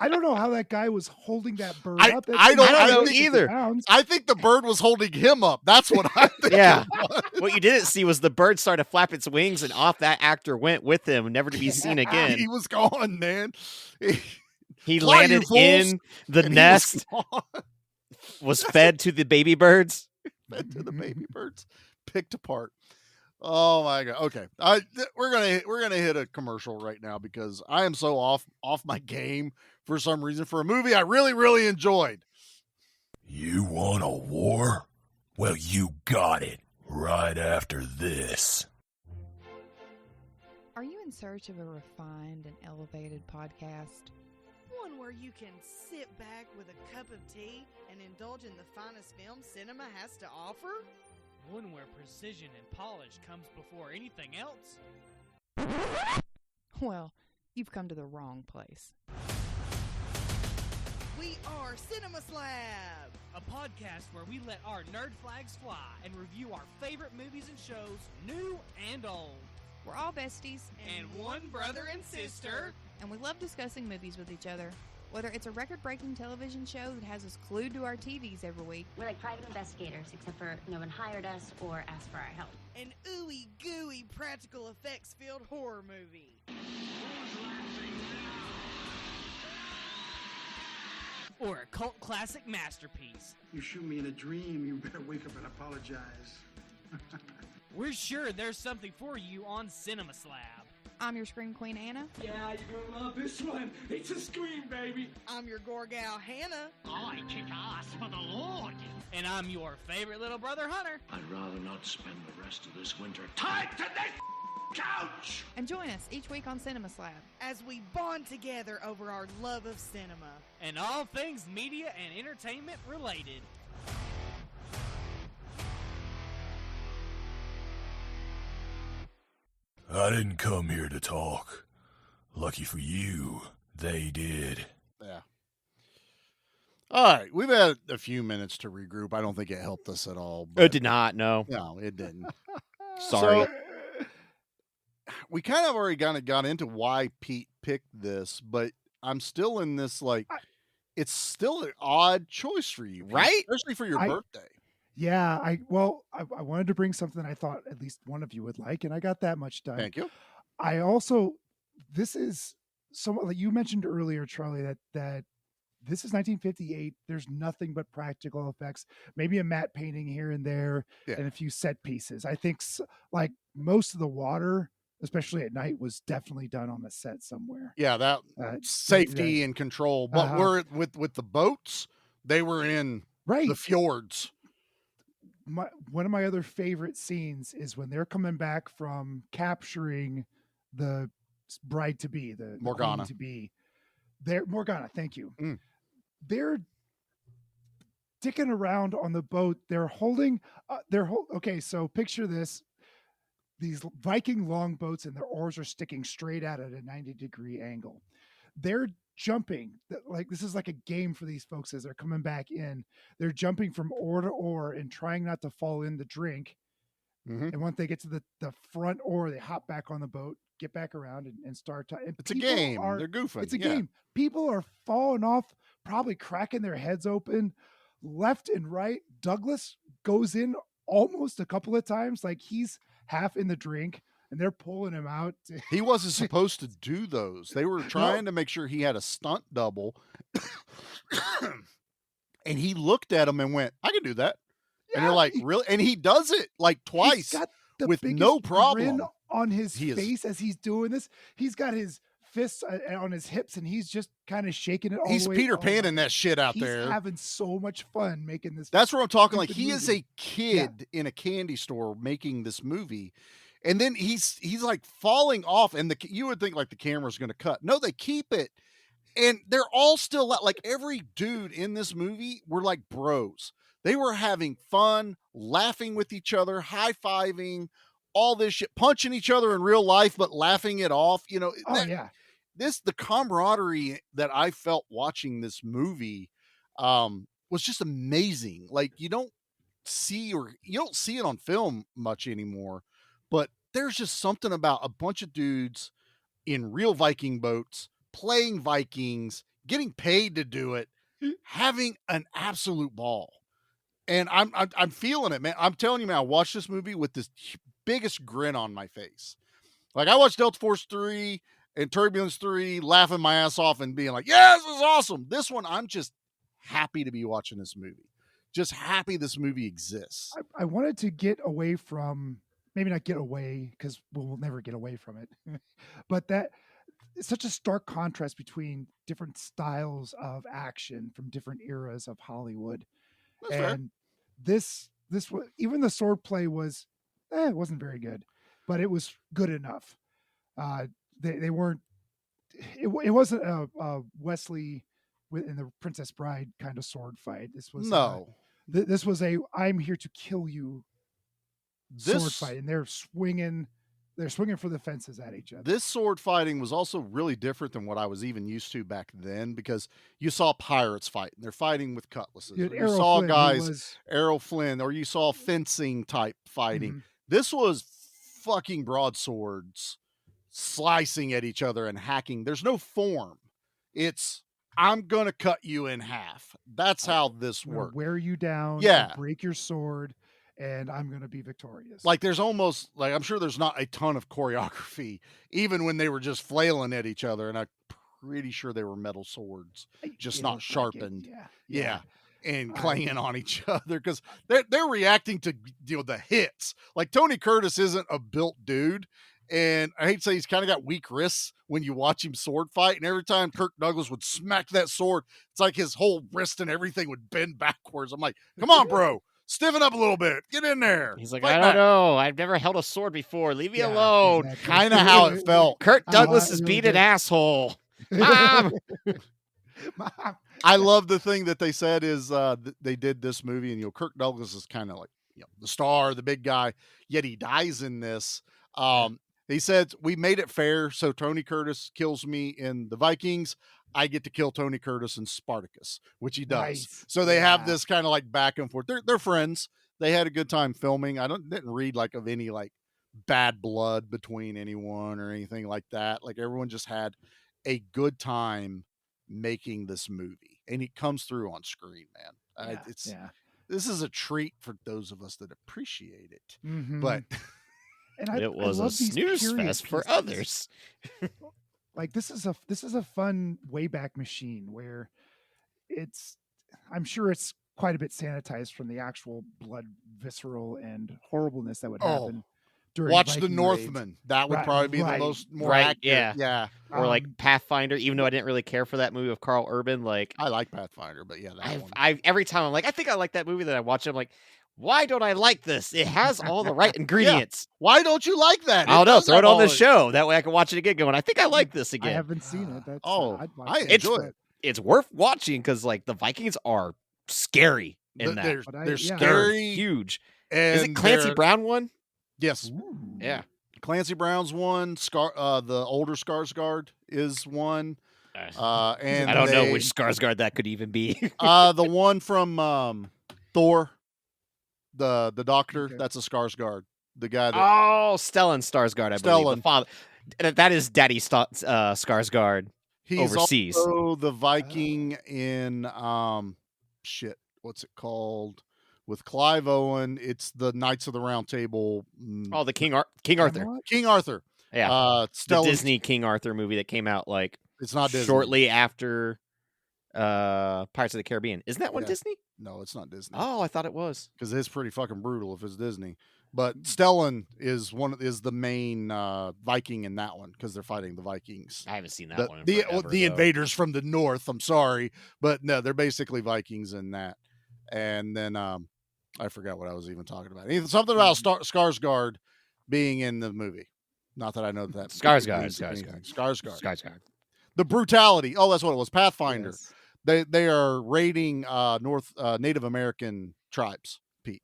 I don't know how that guy was holding that bird up. I don't know either. I think the bird was holding him up. That's what I think. Yeah. What you didn't see was the bird started to flap its wings and off that actor went with him, never to be seen again. He was gone, man. He landed in the nest, was fed to the baby birds. Fed to the baby birds, picked apart. Oh my god. Okay, we're gonna hit a commercial right now because I am so off my game for some reason for a movie I really enjoyed. You want a war? Well, you got it right after this. in search of a refined and elevated podcast? One where you can sit back with a cup of tea and indulge in the finest film cinema has to offer? One where precision and polish comes before anything else? Well, you've come to the wrong place. We are Cinema Slab, a podcast where we let our nerd flags fly and review our favorite movies and shows, new and old. We're all besties. And one brother and sister. And we love discussing movies with each other. Whether it's a record-breaking television show that has us glued to our TVs every week. We're like private investigators, except for no one hired us or asked for our help. An ooey-gooey practical effects-filled horror movie. Or a cult classic masterpiece. You shoot me in a dream, you better wake up and apologize. We're sure there's something for you on Cinema Slab. I'm your Scream Queen, Anna. Yeah, you're gonna love this one. It's a scream, baby. I'm your Gorgal, Hannah. I kick ass for the Lord. And I'm your favorite little brother, Hunter. I'd rather not spend the rest of this winter Tied to this couch! And join us each week on Cinema Slab as we bond together over our love of cinema. And all things media and entertainment related. I didn't come here to talk. Lucky for you, they did. Yeah. All right, we've had a few minutes to regroup. I don't think it helped us at all. It did not, no. No, it didn't. Sorry. So, we kind of already got into why Pete picked this, but I'm still in this, like, it's still an odd choice for you, Pete, right? Especially for your birthday. Yeah, I wanted to bring something I thought at least one of you would like, and I got that much done. Thank you. I also, this is somewhat like you mentioned earlier, Charlie, that this is 1958. There's nothing but practical effects, maybe a matte painting here and there, and a few set pieces. I think like most of the water, especially at night, was definitely done on the set somewhere. Yeah, that safety and control. But we're with the boats, they were in the fjords. One of my other favorite scenes is when they're coming back from capturing the bride to be, the Morgana to be. Morgana, thank you. Mm. They're dicking around on the boat. They're holding. Okay, so picture this: these Viking longboats and their oars are sticking straight out at a 90-degree angle. They're jumping, like this is like a game for these folks as they're coming back in. They're jumping from oar to oar and trying not to fall in the drink. Mm-hmm. And once they get to the front oar, they hop back on the boat, get back around and start. It's a game. They're goofing. It's a game. People are falling off, probably cracking their heads open left and right. Douglas goes in almost a couple of times, like he's half in the drink. And they're pulling him out. He wasn't supposed to do those. They were trying to make sure he had a stunt double. And he looked at him and went, I can do that. Yeah, and they're like, really? And he does it like twice with no problem. Grin on his face as he's doing this. He's got his fists on his hips and he's just kind of shaking it all He's the way. Peter Panning that shit out there. He's having so much fun making this. That's what I'm talking. Like he is a kid in a candy store making this movie. And then he's like falling off, and you would think like the camera's going to cut. No, they keep it, and they're all still like every dude in this movie were like bros. They were having fun, laughing with each other, high fiving, all this shit, punching each other in real life, but laughing it off. You know, the camaraderie that I felt watching this movie was just amazing. Like you don't see it on film much anymore. But there's just something about a bunch of dudes in real Viking boats playing Vikings, getting paid to do it, having an absolute ball. And I'm feeling it, man. I'm telling you, man, I watched this movie with this biggest grin on my face. Like I watched Delta Force 3 and Turbulence 3, laughing my ass off and being like, yeah, this is awesome. This one, I'm just happy to be watching this movie. Just happy this movie exists. I wanted to get away from... Maybe not get away because we'll never get away from it, but that it's such a stark contrast between different styles of action from different eras of Hollywood. That's fair. This was, even the sword play was, it wasn't very good, but it was good enough. they weren't. It wasn't a Wesley in the Princess Bride kind of sword fight. This was No. This was a I'm here to kill you sword This fight, and they're swinging for the fences at each other. This sword fighting was also really different than what I was even used to back then, because you saw pirates fighting. They're fighting with cutlasses. You had You Errol saw Flynn, who guys, was- Errol Flynn, or you saw fencing type fighting. Mhm. This was fucking broadswords slicing at each other and hacking. There's no form. It's I'm gonna cut you in half. That's how this I'm gonna works. wear you down, Yeah. and break your sword, and I'm gonna be victorious. Like there's almost like I'm sure there's not a ton of choreography, even when they were just flailing at each other, and I'm pretty sure they were metal swords, just It not looked like it, sharpened. yeah. And clanging on each other because they're reacting to the hits. Like Tony Curtis isn't a built dude. And I hate to say he's kind of got weak wrists when you watch him sword fight. And every time Kirk Douglas would smack that sword, it's like his whole wrist and everything would bend backwards. I'm like, come on, bro. Stiffen up a little bit. Get in there. He's like, Fight I don't back." know. I've never held a sword before. Leave me Yeah, alone. exactly. Kind of how it felt. Kirk Douglas is really being an did. asshole. Mom! Mom. I love the thing that they said is they did this movie, and Kirk Douglas is kind of like the star, the big guy, yet he dies in this. He said we made it fair, so Tony Curtis kills me in the Vikings. I get to kill Tony Curtis in Spartacus, which he does. Nice. So they have Yeah. this kind of like back and forth. They're friends. They had a good time filming. I didn't read like of any like bad blood between anyone or anything like that. Like everyone just had a good time making this movie, and it comes through on screen, man. This is a treat for those of us that appreciate it. Mhm. But And I It was a love these snooze period fest for pieces. others. Like this is a fun Wayback Machine where I'm sure it's quite a bit sanitized from the actual blood, visceral, and horribleness that would happen during watch Viking The raids. Northman. That would probably be the more right, accurate. yeah. Or like Pathfinder, even though I didn't really care for that movie of Carl Urban. Like I like Pathfinder, but yeah, that one. I every time I'm like, I think I like that movie that I watch it, I'm like, why don't I like this? It has all the right ingredients. Why don't you like that? I don't know. does Throw have it on all the it. show. That way I can watch it again going, I think I like this I again. haven't seen it. That's I'd watch I it. enjoy it. It's worth watching because like the Vikings are scary in that. They're But they're yeah. They're scary. huge. And Is it Clancy they're- Brown one? Yes. Yeah. Clancy Brown's one. The older Skarsgård is one. And I don't know they- which Skarsgård that could even be. the one from Thor, the doctor. Okay. That's a Skarsgård. The guy that Oh, Stellan Skarsgård, I believe. Stellan. The father. That is Daddy Skarsgård he's overseas. also the Viking in what's it called? With Clive Owen, it's the Knights of the Round Table. Oh, the King Arthur. King Arthur. Yeah. The Stellan, Disney King Arthur movie that came out like It's not Disney. shortly after Pirates of the Caribbean. Isn't that one Yeah. Disney? No, it's not Disney. Oh, I thought it was. Because it's pretty fucking brutal if it's Disney. But Stellan is the main Viking in that one because they're fighting the Vikings. I haven't seen that The, one. In the forever, the though. invaders from the north. I'm sorry, but no, they're basically Vikings in that. And then I forgot what I was even talking about. Something about Skarsgård being in the movie. Not that I know that. Skarsgård. The brutality. Oh, that's what it was. Pathfinder. Yes. They are raiding Native American tribes. Pete.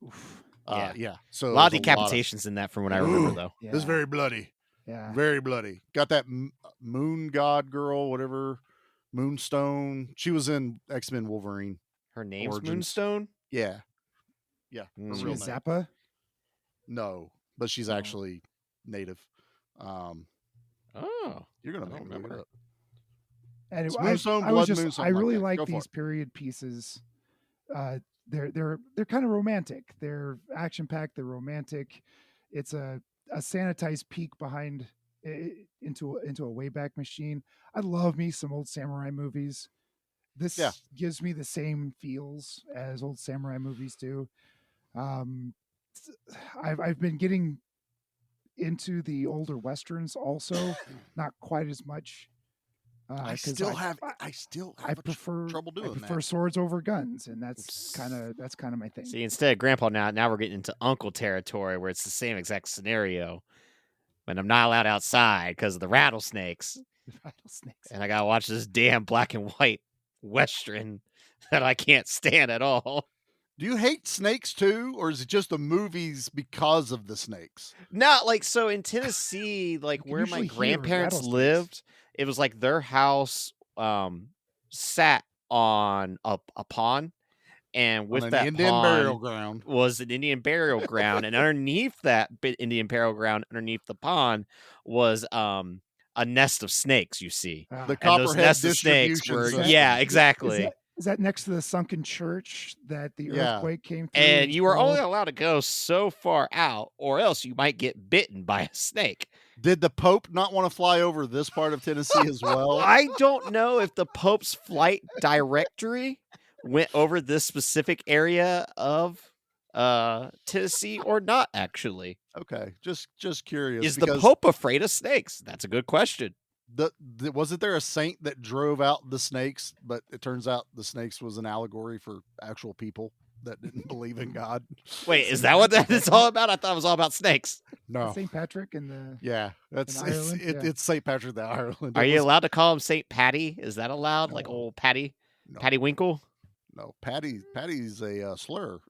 Yeah. So A lot of there's decapitations in that, from what I remember, though. It was very bloody. Yeah. Very bloody. Got that moon god girl, whatever, Moonstone. She was in X-Men Wolverine. Her name's Origins. Moonstone? Yeah. Her She real was name. Zappa. No, but she's actually native. Oh. You're gonna I make don't me look it remember. up. And It's I Moonstone, was Blood just Moon, I something like really that. like Go for these it. period pieces. They're kind of romantic. They're action packed. They're romantic. It's a sanitized peek behind into a Wayback Machine. I love me some old samurai movies. This gives me the same feels as old samurai movies do. I've been getting into the older westerns also, not quite as much. I 'cause still have trouble doing I prefer swords over guns, and that's kind of my thing. See, instead of Grandpa, now we're getting into Uncle territory where it's the same exact scenario. and I'm not allowed outside because of the rattlesnakes. Rattlesnakes. And I gotta watch this damn black and white Western that I can't stand at all. Do you hate snakes too, or is it just the movies because of the snakes? Not like so in Tennessee, like where my grandparents lived, it was like their house sat on a pond, and with that Indian pond burial ground was an Indian burial ground, and underneath that Indian burial ground, underneath the pond, was a nest of snakes. You see, the and those Copperhead nests of snakes were exactly. Is that next to the sunken church that the earthquake came through? And you were only allowed to go so far out, or else you might get bitten by a snake. Did the Pope not want to fly over this part of Tennessee as well? I don't know if the Pope's flight directory went over this specific area of Tennessee or not, actually. Okay, just curious. Is the Pope afraid of snakes? That's a good question. Wasn't there a saint that drove out the snakes, but it turns out the snakes was an allegory for actual people that didn't believe in God? Wait, is that what that is all about? I thought it was all about snakes. No, St. Patrick and the it's St. Patrick the Ireland. Are you allowed to call him St. Patty? Is that allowed? Like old Patty, Patty Winkle? No, Patty's a slur.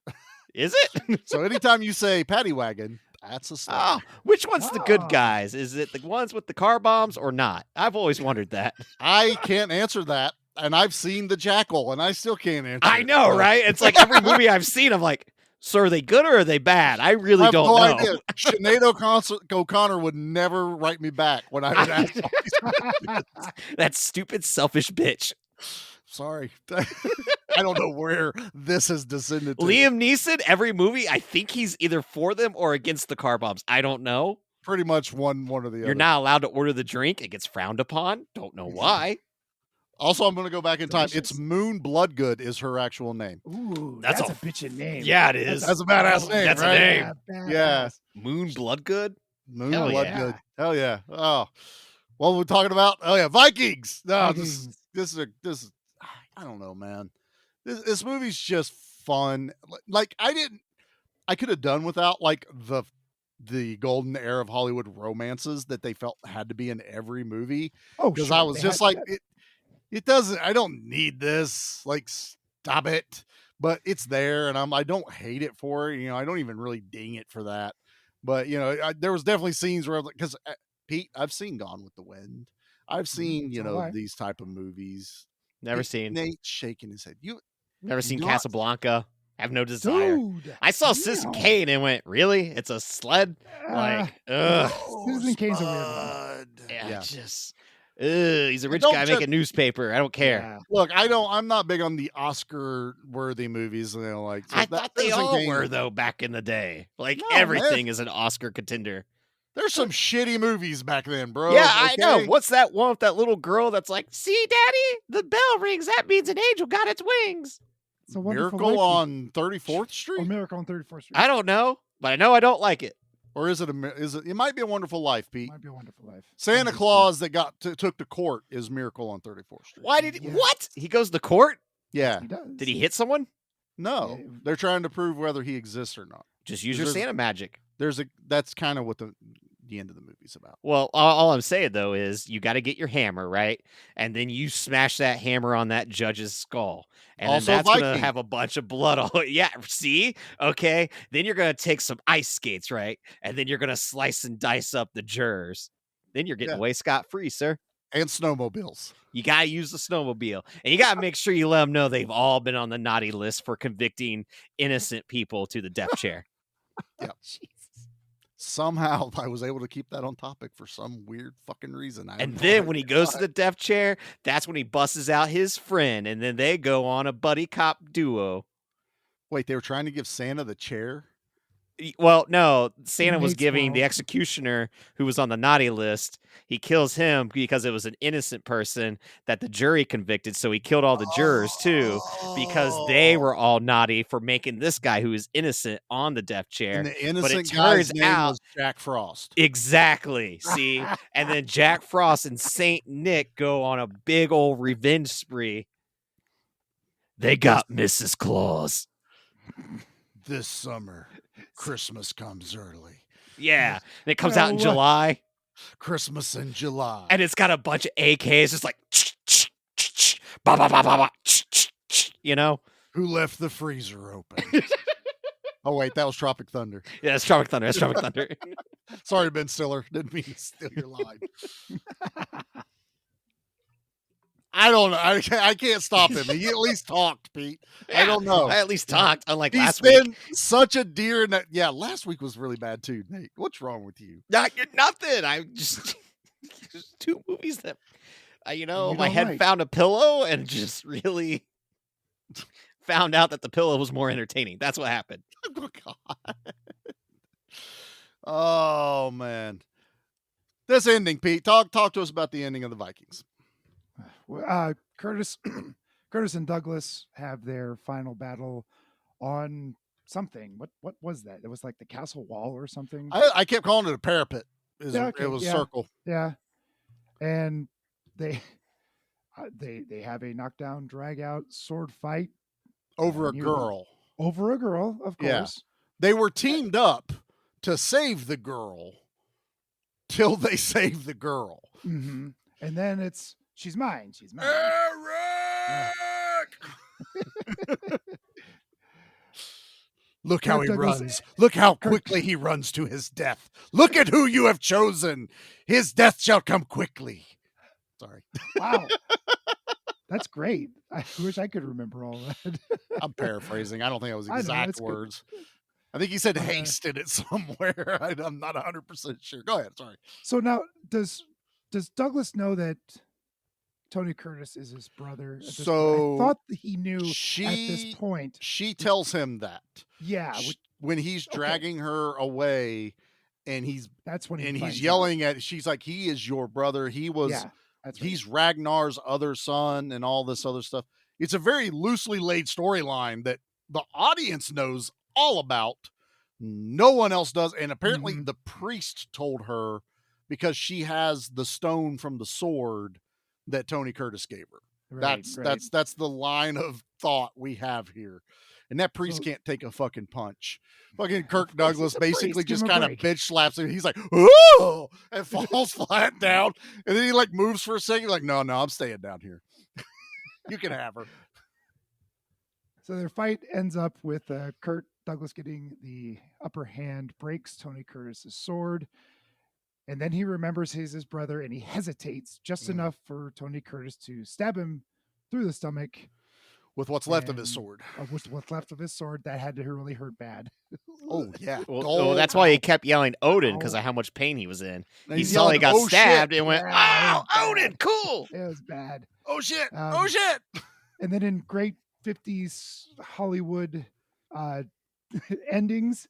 Is it? So anytime you say Patty Wagon, that's a slur. Oh, which one's the good guys? Is it the ones with the car bombs or not? I've always wondered that. I can't answer that, and I've seen The Jackal, and I still can't answer. I know, right? It's like every movie I've seen, I'm like, so are they good or are they bad? I really don't know. Idea. Sinead O'Connor would never write me back when I would ask all these questions. That stupid, selfish bitch. Sorry. I don't know where this has descended to. Liam Neeson, every movie, I think he's either for them or against the car bombs. I don't know. Pretty much one or the other. You're not allowed to order the drink. It gets frowned upon. Don't know why. Also, I'm going to go back in time. It's Moon Bloodgood is her actual name. Ooh, that's a bitchin' name. Yeah, it is. That's a badass name. That's right? a name. Yeah. Moon Bloodgood? Moon Bloodgood. Hell yeah. Oh. What were we talking about? Oh yeah, Vikings. No, this is I don't know, man. This movie's just fun. Like I could have done without like the golden era of Hollywood romances that they felt had to be in every movie. Oh, because sure, I was just like it doesn't. I don't need this. Like, stop it. But it's there, and I don't hate it for it. You know, I don't even really ding it for that. But you know, there was definitely scenes where I was like, because Pete, I've seen Gone with the Wind. I've seen these type of movies. Never seen. Nate shaking his head. You never seen Casablanca? I have no desire. Dude, I saw Citizen Kane and went, really? It's a sled? Like, ugh. Citizen Kane's a weird one. Yeah. Just, he's a rich guy making newspaper. I don't care. Yeah. Look, I'm not big on the Oscar-worthy movies. You know, like I thought they all were though back in the day. Like everything is an Oscar contender. There's some shitty movies back then, bro. Yeah, I know. What's that one with that little girl that's like, see, Daddy, the bell rings. That means an angel got its wings. It's a Miracle on 34th Street? Or Miracle on 34th Street. I don't know, but I know I don't like it. Or is it it might be a Wonderful Life, Pete. It might be a Wonderful Life. Santa Claus that took to court is Miracle on 34th Street. Why did he, what? He goes to court? Yeah. He does. Did he hit someone? No. They're trying to prove whether he exists or not. Just use your Santa magic. That's kind of what the end of the movie's about. Well, all I'm saying though is you got to get your hammer, right? And then you smash that hammer on that judge's skull. And also then that's going to have a bunch of blood all yeah, see? Okay. Then you're going to take some ice skates, right? And then you're going to slice and dice up the jurors. Then you're getting away scot-free, sir. And snowmobiles. You got to use the snowmobile. And you got to make sure you let them know they've all been on the naughty list for convicting innocent people to the death chair. Yeah. Somehow I was able to keep that on topic for some weird fucking reason. And then when he goes to the death chair, that's when he busts out his friend, and then they go on a buddy cop duo. Wait, they were trying to give Santa the chair? Well, no, Santa was giving the executioner who was on the naughty list. He kills him because it was an innocent person that the jury convicted. So he killed all the jurors too, because they were all naughty for making this guy who is innocent on the death chair. And the innocent guy's name was Jack Frost. Exactly. See, and then Jack Frost and Saint Nick go on a big old revenge spree. They got Mrs. Claus. This summer, Christmas comes early. Yeah, and it comes out in July. Christmas in July. And it's got a bunch of AKs, just like, bah, bah, bah, bah, bah, you know? Who left the freezer open? Oh, wait, that was Tropic Thunder. Yeah, it's Tropic Thunder. That's Tropic Thunder. Sorry, Ben Stiller. Didn't mean to steal your line. I don't know. I can't stop him. He at least talked, Pete. Yeah, I don't know. I at least talked, unlike He's last been week. such a deer. Yeah, last week was really bad too, Nate. What's wrong with you? Nothing. I just two movies that, my head like. found a pillow and just really found out that the pillow was more entertaining. That's what happened. Oh, God. Oh, man. This ending, Pete. Talk to us about the ending of the Vikings. Curtis and Douglas have their final battle on something. What was that? It was like the castle wall or something. I kept calling it a parapet. It was circle. Yeah, and they have a knockdown, drag out, sword fight over a girl. Over a girl, of course. Yeah. They were teamed up to save the girl till they save the girl. Mm-hmm. And then she's mine. She's mine. Eric! Look how he runs. Look how quickly he runs to his death. Look at who you have chosen. His death shall come quickly. Sorry. Wow. That's great. I wish I could remember all that. I'm paraphrasing. I don't think it was exact words. Good. I think he said haste in it somewhere. I'm not 100% sure. Go ahead. Sorry. So now, does Douglas know that Tony Curtis is his brother? So I thought that he knew at this point. She tells him that. Yeah. When he's dragging her away, and he's yelling at. She's like, "He is your brother. He was. Yeah, he's Ragnar's other son, and all this other stuff." It's a very loosely laid storyline that the audience knows all about. No one else does, and apparently the priest told her because she has the stone from the sword that Tony Curtis gave her. Right, that's the line of thought we have here. And that priest can't take a fucking punch. Fucking Kirk Douglas basically just kind of bitch slaps him. He's like, "Ooh!" and falls flat down. And then he like moves for a second, like, no, I'm staying down here. You can have her. So their fight ends up with Kirk Douglas getting the upper hand, breaks Tony Curtis's sword. And then he remembers he's his brother, and he hesitates just enough for Tony Curtis to stab him through the stomach. With what's left of his sword. With what's left of his sword, that had to really hurt bad. Oh, yeah. Well, that's why he kept yelling Odin, because of how much pain he was in. He saw he got stabbed and went, "Oh, Odin, cool!" It was bad. Oh, shit. Oh, shit. And then in great 50s Hollywood endings,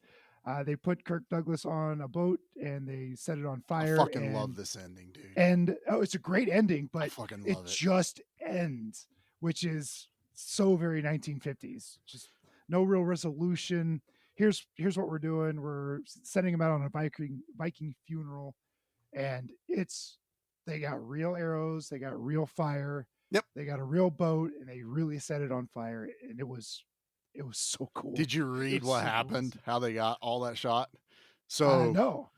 they put Kirk Douglas on a boat and they set it on fire. I fucking love this ending, dude. And it's a great ending, but it just ends, which is so very 1950s. Just no real resolution. Here's what we're doing. We're sending him out on a Viking funeral, and they got real arrows, they got real fire. Yep. They got a real boat, and they really set it on fire, and it was so cool. Did you read what happened? Cool. How they got all that shot? So no.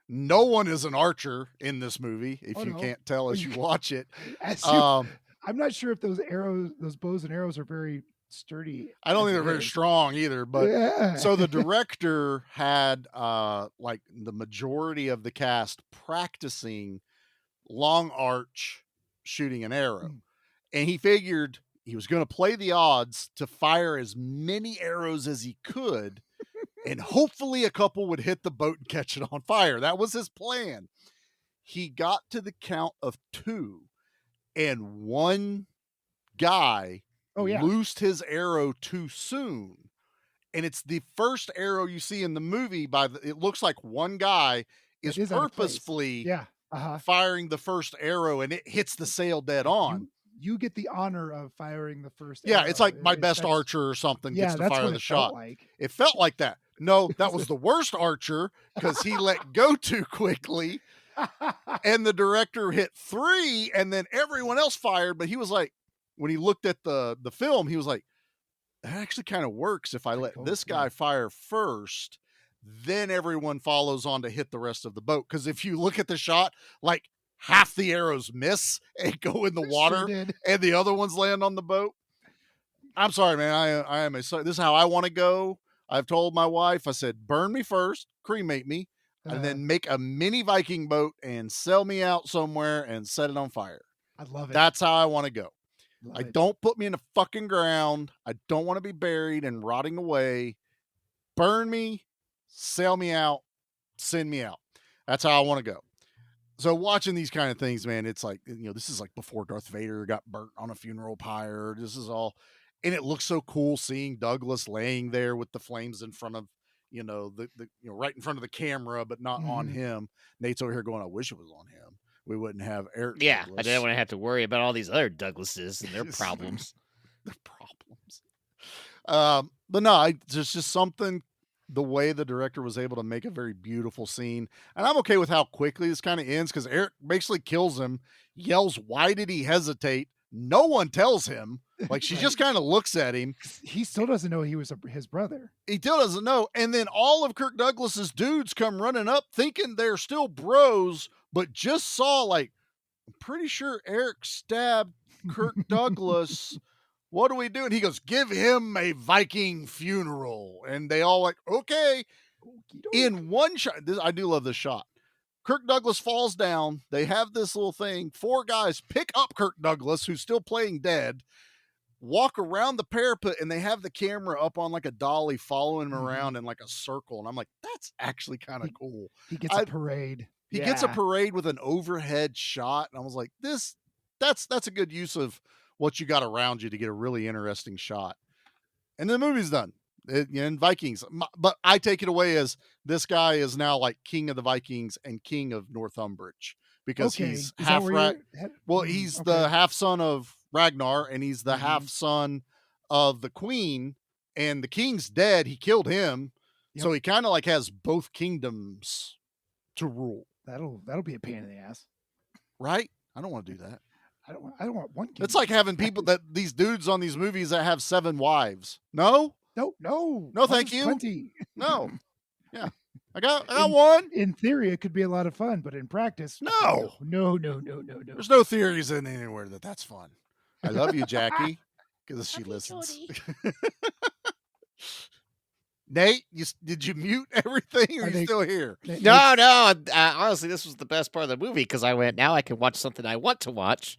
No one is an archer in this movie. If you can't tell as you watch it, I'm not sure if those bows and arrows are very sturdy. I don't think they're very strong either. But so the director had like the majority of the cast practicing long arch shooting an arrow, and he figured he was going to play the odds to fire as many arrows as he could, and hopefully a couple would hit the boat and catch it on fire. That was his plan. He got to the count of 2, and one guy loosed his arrow too soon. And it's the first arrow you see in the movie. It looks like one guy is purposefully firing the first arrow, and it hits the sail dead on. You get the honor of firing the first arrow. Yeah, it's like my best archer or something gets to fire the shot. It felt like that. No, that was the worst archer because he let go too quickly. And the director hit 3, and then everyone else fired. But he was like, when he looked at the film, he was like, that actually kind of works if I let this guy fire first, then everyone follows on to hit the rest of the boat. Because if you look at the shot, like half the arrows miss and go in the water, and the other ones land on the boat. I'm sorry, man. I am this is how I want to go. I've told my wife, I said, burn me first, cremate me, and then make a mini Viking boat and sell me out somewhere and set it on fire. I love it. That's how I want to go. Don't put me in the fucking ground. I don't want to be buried and rotting away. Burn me, sell me out, send me out. That's how I want to go. So watching these kind of things, man, it's like, this is like before Darth Vader got burnt on a funeral pyre. This is all, and it looks so cool seeing Douglas laying there with the flames in front of, right in front of the camera, but not on him. Nate's over here going, I wish it was on him. We wouldn't have Eric. Yeah, Douglas. I didn't want to have to worry about all these other Douglases and their problems. But no, there's just something, the way the director was able to make a very beautiful scene. And I'm okay with how quickly this kind of ends, because Eric basically kills him, yells, why did he hesitate? No one tells him. Like, she just kind of looks at him. He still doesn't know he was his brother. He still doesn't know. And then all of Kirk Douglas's dudes come running up thinking they're still bros, but just saw, like, I'm pretty sure Eric stabbed Kirk Douglas. What do we do? And he goes, give him a Viking funeral. And they all like, okay. In one shot, I do love this shot. Kirk Douglas falls down. They have this little thing. 4 guys pick up Kirk Douglas, who's still playing dead, walk around the parapet, and they have the camera up on like a dolly following him around in like a circle. And I'm like, that's actually kind of cool. He gets a parade. He gets a parade with an overhead shot. And I was like, that's a good use of what you got around you to get a really interesting shot. And the movie's done. In Vikings. But I take it away as this guy is now like king of the Vikings and king of Northumbridge, because he's half he's the half son of Ragnar, and he's the half son of the queen, and the king's dead. He killed him. So he kind of like has both kingdoms to rule. That'll be a pain in the ass. Right? I don't want to do that. I don't want one kingdom. It's like having people these dudes on these movies that have 7 wives. No, thank you. Plenty. No. Yeah. I got one. In theory, it could be a lot of fun, but in practice, no. There's no theories in anywhere that's fun. I love you, Jackie, because she listens. Nate, did you mute everything, or are you still here? No. Honestly, this was the best part of the movie, because I went, now I can watch something I want to watch,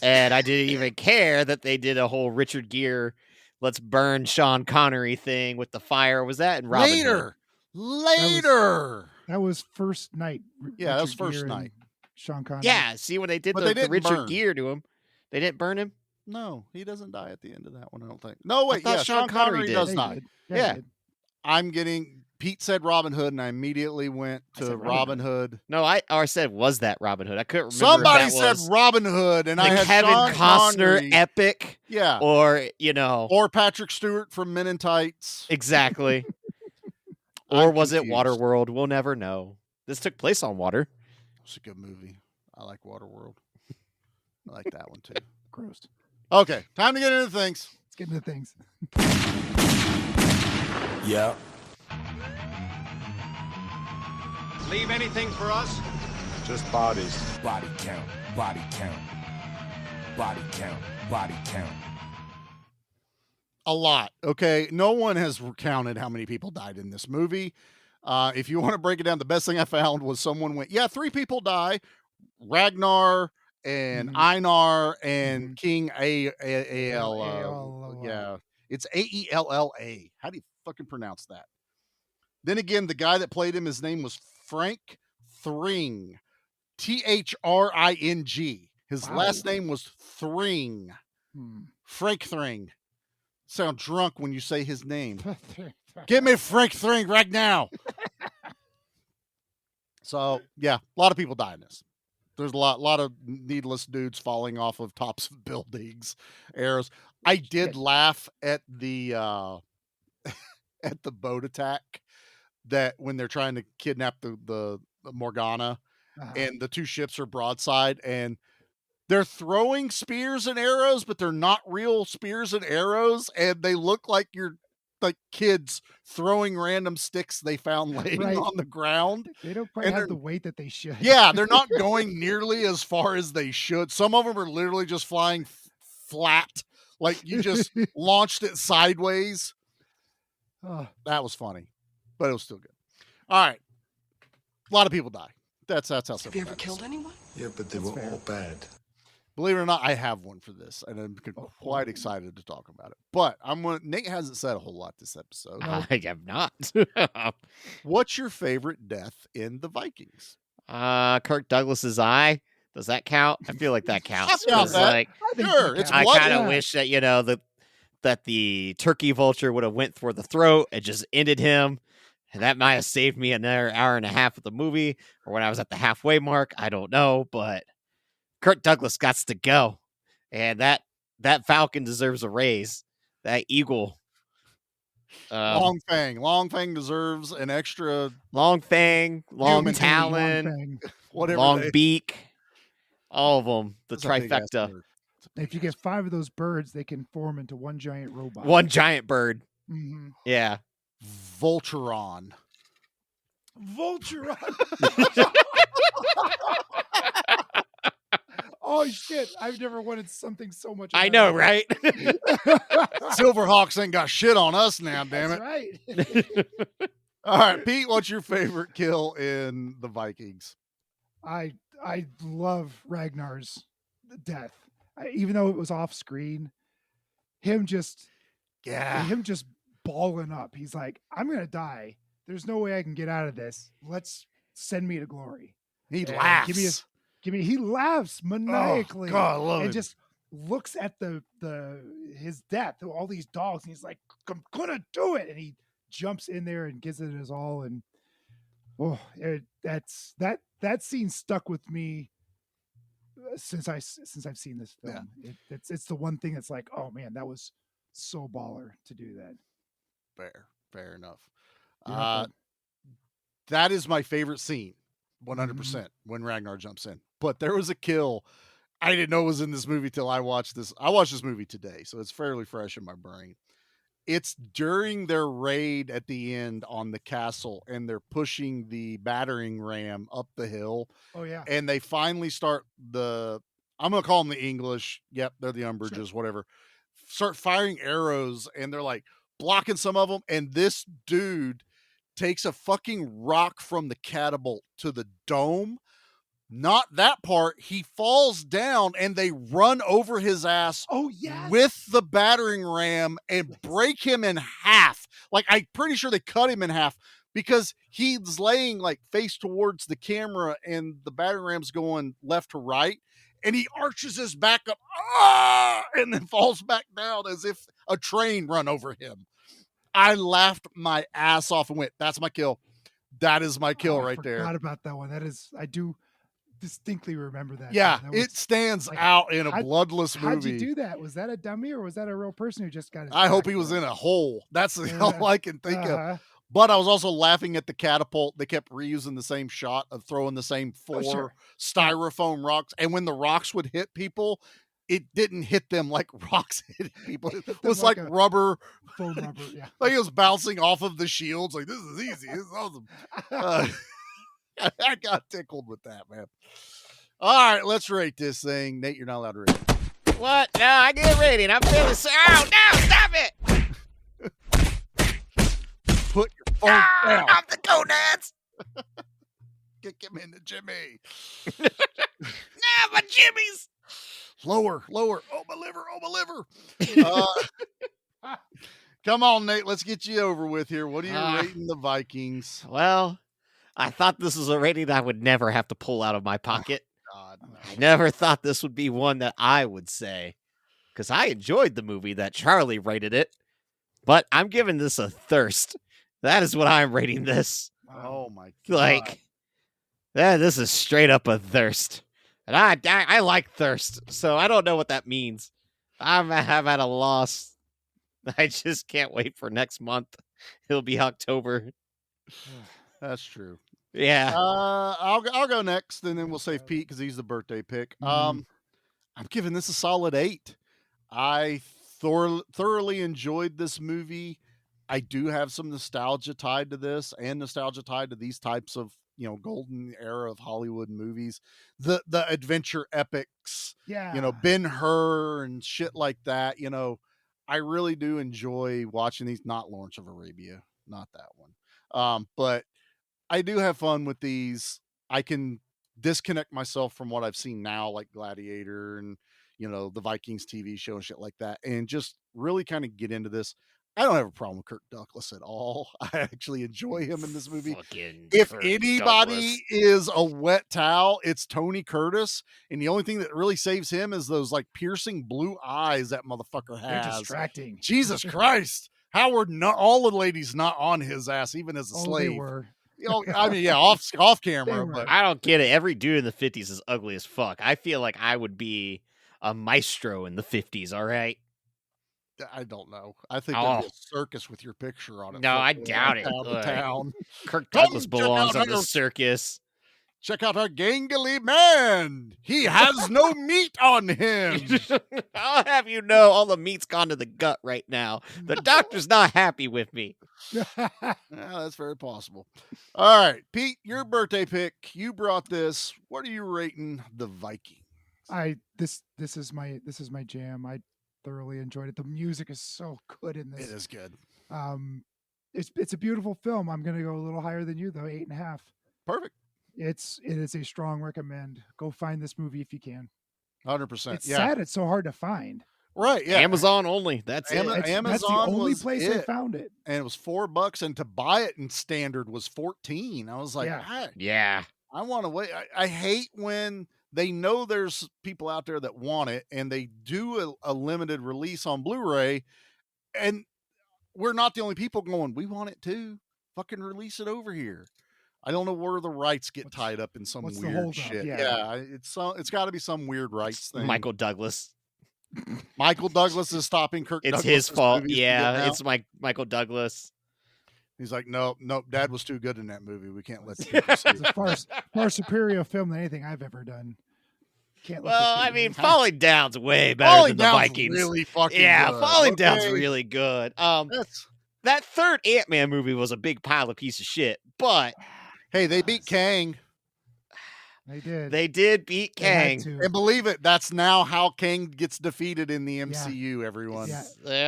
and I didn't even care that they did a whole Richard Gere, let's burn Sean Connery thing with the fire. Was that in Robin Hood? Later. That was first night. Yeah, that was first night. Sean Connery. Yeah, see, when they did the Richard Gere to him, they didn't burn him? No, he doesn't die at the end of that one, I don't think. No, wait, Sean Connery does die. Yeah. Pete said Robin Hood, and I immediately went to Robin Hood. No, I said, was that Robin Hood? I couldn't remember. Somebody said Robin Hood, and I had Kevin Sean Costner Connery. epic. Yeah. Or, Or Patrick Stewart from Men in Tights. Exactly. Or was it Waterworld? We'll never know. This took place on water. It's a good movie. I like Waterworld. I like that one too. Gross. Okay, time to get into things. Let's get into things. Yeah. Leave anything for us? Just bodies. Body count. Body count. Body count. Body count. A lot. Okay. No one has counted how many people died in this movie. If you want to break it down, the best thing I found was someone went, 3 people die. Ragnar and Einar and King Ael. Yeah. It's Aella. How do you fucking pronounce that? Then again, the guy that played him, his name was Frank Thring. Thring. His last name was Thring. Frank Thring. Sound drunk when you say his name. Give me Frank Thring right now. So, yeah, a lot of people die in this. There's a lot of needless dudes falling off of tops of buildings, arrows. I did laugh at the at the boat attack, that when they're trying to kidnap the Morgana, and the 2 ships are broadside, and they're throwing spears and arrows, but they're not real spears and arrows, and they look like like kids throwing random sticks they found laying on the ground. They don't quite have the weight that they should. Yeah, they're not going nearly as far as they should. Some of them are literally just flying flat, like you just launched it sideways. That was funny, but it was still good. All right, a lot of people die. That's how simple. Have you ever killed anyone? Yeah, but they were all bad. Believe it or not, I have one for this, and I'm quite excited to talk about it. But Nate hasn't said a whole lot this episode. I have not. What's your favorite death in the Vikings? Kirk Douglas's eye. Does that count? I feel like that counts. That. Like, sure, it's I kind of wish that that the turkey vulture would have went for the throat and just ended him. And that might have saved me another hour and a half of the movie, or when I was at the halfway mark. I don't know, but Kirk Douglas got to go, and that falcon deserves a raise. That eagle, Long Fang deserves an extra long fang, long talon, whatever, long beak, all of them. The trifecta. If you get 5 of those birds, they can form into one giant robot. One giant bird. Mm-hmm. Yeah. Voltron. Oh shit! I've never wanted something so much. I know, right? Silverhawks ain't got shit on us now, damn it. That's right. All right, Pete, what's your favorite kill in the Vikings? I love Ragnar's death, even though it was off screen. Him just balling up. He's like, I'm gonna die. There's no way I can get out of this. Let's send me to glory. He laughs. He laughs maniacally. Oh, God, I love and it. Just looks at his death, all these dogs, and he's like, I'm gonna do it. And he jumps in there and gives it his all. And that scene stuck with me since I've seen this film. Yeah. It's the one thing that's like, oh man, that was so baller to do that. Fair enough. That is my favorite scene, 100%, when Ragnar jumps in. But there was a kill I didn't know was in this movie till I watched this. I watched this movie today, so it's fairly fresh in my brain. It's during their raid at the end on the castle, and they're pushing the battering ram up the hill. Oh yeah. And they finally start I'm going to call them the English. Yep, they're the Umbridges, whatever. Start firing arrows, and they're like blocking some of them. And this dude takes a fucking rock from the catapult to the dome. Not that part. He falls down, and they run over his ass with the battering ram and break him in half. Like, I'm pretty sure they cut him in half because he's laying like face towards the camera, and the battering ram's going left to right, and he arches his back up and then falls back down as if a train run over him. I laughed my ass off and went, that's my kill. That is my kill right there. I forgot about that one. I do distinctly remember that. Yeah, it stands out in a bloodless movie. How'd you do that? Was that a dummy, or was that a real person who just got his I hope he was in a hole. That's all I can think of. But I was also laughing at the catapult. They kept reusing the same shot of throwing the same 4 styrofoam rocks. And when the rocks would hit people, it didn't hit them like rocks hit people. It was like rubber. Foam rubber, yeah. Like it was bouncing off of the shields. Like, this is easy. This is awesome. I got tickled with that, man. All right, let's rate this thing. Nate, you're not allowed to rate it. What? No, I get rating. I'm feeling so. Oh, no, stop it. Put your phone down. Not the gonads. Kick him into Jimmy. Nah, my Jimmy's. Lower. Oh, my liver. Come on, Nate. Let's get you over with here. What are you rating the Vikings? Well, I thought this was a rating I would never have to pull out of my pocket. God, no. I never thought this would be one that I would say, because I enjoyed the movie that Charlie rated it, but I'm giving this a thirst. That is what I'm rating this. Oh my God. Like, this is straight up a thirst. And I like thirst, so I don't know what that means. I'm at a loss. I just can't wait for next month. It'll be October. That's true. Yeah. I'll go next, and then we'll save Pete because he's the birthday pick. I'm giving this a solid 8. I thoroughly enjoyed this movie. I do have some nostalgia tied to this, and nostalgia tied to these types of, golden era of Hollywood movies, the adventure epics, Yeah. Ben-Hur and shit like that. I really do enjoy watching these. Not Lawrence of Arabia, not that one. But I do have fun with these. I can disconnect myself from what I've seen now, like Gladiator and the Vikings TV show and shit like that, and just really kind of get into this. I don't have a problem with Kirk Douglas at all. I actually enjoy him in this movie. If anybody is a wet towel, it's Tony Curtis, and the only thing that really saves him is those like piercing blue eyes that motherfucker has. They're distracting. Jesus Christ! How were not all the ladies not on his ass, even as a slave? They were. I mean, yeah, off camera, but I don't get it. Every dude in the 50s is ugly as fuck. I feel like I would be a maestro in the 50s. All right. I don't know. I think there'd be a circus with your picture on it. No, I doubt it. Town. Kirk Douglas belongs on the circus. Check out our gangly man. He has no meat on him. I'll have you know all the meat's gone to the gut right now. The doctor's not happy with me. That's very possible. All right, Pete, your birthday pick. You brought this. What are you rating the Vikings? This is my jam. I thoroughly enjoyed it. The music is so good in this. It is good. It's a beautiful film. I'm gonna go a little higher than you though, 8.5. Perfect. It is a strong recommend. Go find this movie if you can. 100%. It's sad it's so hard to find. Right, yeah. Amazon only. That's it. Amazon that's the only was place I found it. And it was $4, and to buy it in standard was $14. I was like, yeah. I want to wait. I hate when they know there's people out there that want it, and they do a limited release on Blu-ray, and we're not the only people going, we want it too. Fucking release it over here. I don't know where the rights get tied up in some weird shit. Yeah, it's got to be some weird rights thing. Michael Douglas. Michael Douglas is stopping Kirk. It's his fault. Yeah, it's Michael Douglas. He's like, nope, Dad was too good in that movie. We can't let the people see it. It's a far superior film than anything I've ever done. I mean, Falling Down's way better than the Vikings. Really fucking good. Falling Down's really good. That third Ant-Man movie was a big pile of piece of shit, but hey, they beat Kang. They did. They did beat Kang. And believe it, that's now how Kang gets defeated in the MCU, everyone. Yeah,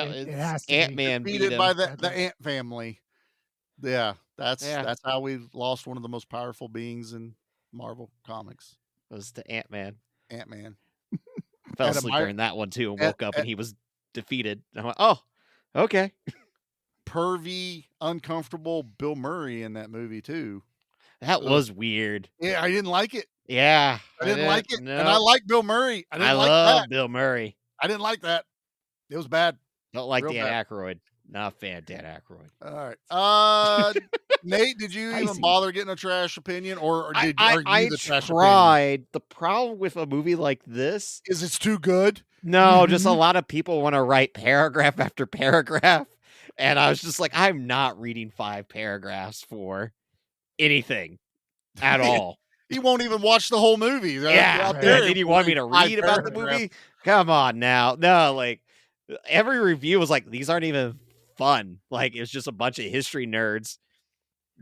it has to Ant-Man be defeated by the Ant family. Yeah, that's how we lost one of the most powerful beings in Marvel Comics. It was the Ant-Man. Fell Adam, asleep during that one too and woke up and he was defeated. I went, oh, okay. Pervy, uncomfortable Bill Murray in that movie too. That was weird. Yeah, I didn't like it. Yeah. I didn't like it. No. And I like Bill Murray. I love Bill Murray. I didn't like that. It was bad. Don't like Real Dan bad. Aykroyd. Not a fan of Dan Aykroyd. All right. Nate, did you even bother getting a trash opinion, or are you the trash tried. opinion? The problem with a movie like this is it's too good. No, just a lot of people want to write paragraph after paragraph, and I was just like, I'm not reading 5 paragraphs for anything at all. He won't even watch the whole movie. Yeah, did you want me to read about the movie? Come on now. No, like every review was like, these aren't even fun. Like it was just a bunch of history nerds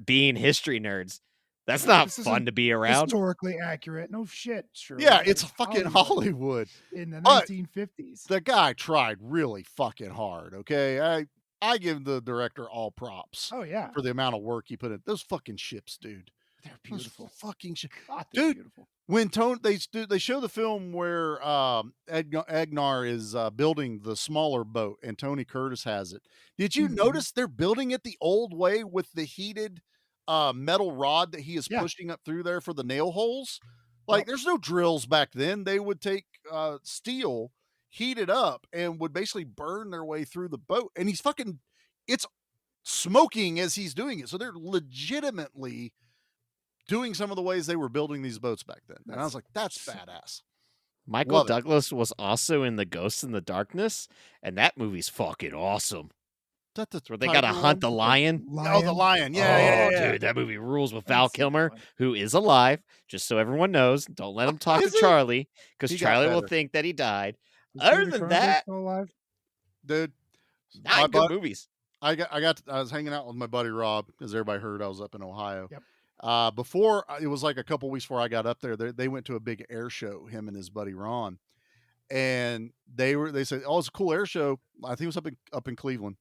being history nerds. That's not fun to be around. Historically accurate. No shit. Sure. Yeah, it's fucking Hollywood in the 1950s. The guy tried really fucking hard. Okay, I give the director all props. Oh yeah, for the amount of work he put in. Those fucking ships, dude. They're beautiful. Those fucking ships, dude. Beautiful. When they show the film where Agnar is building the smaller boat and Tony Curtis has it. Did you notice they're building it the old way with the heated metal rod that he is pushing up through there for the nail holes? Like there's no drills back then. They would take steel, heat it up, and would basically burn their way through the boat. And it's smoking as he's doing it. So they're legitimately doing some of the ways they were building these boats back then. And I was like, that's badass. Michael Douglas was also in The Ghost in the Darkness, and that movie's fucking awesome. That's where they got to hunt the lion. Oh, the lion. Yeah. Dude, that movie rules with Val Kilmer, who is alive, just so everyone knows. Don't let him talk to Charlie, because Charlie will think that he died. Other than that, still alive? Dude, not good movies. I was hanging out with my buddy Rob, as everybody heard. I was up in Ohio. Yep. Before it was like a couple weeks before I got up there, they went to a big air show, him and his buddy Ron, and they said, "Oh, it's a cool air show." I think it was up in Cleveland,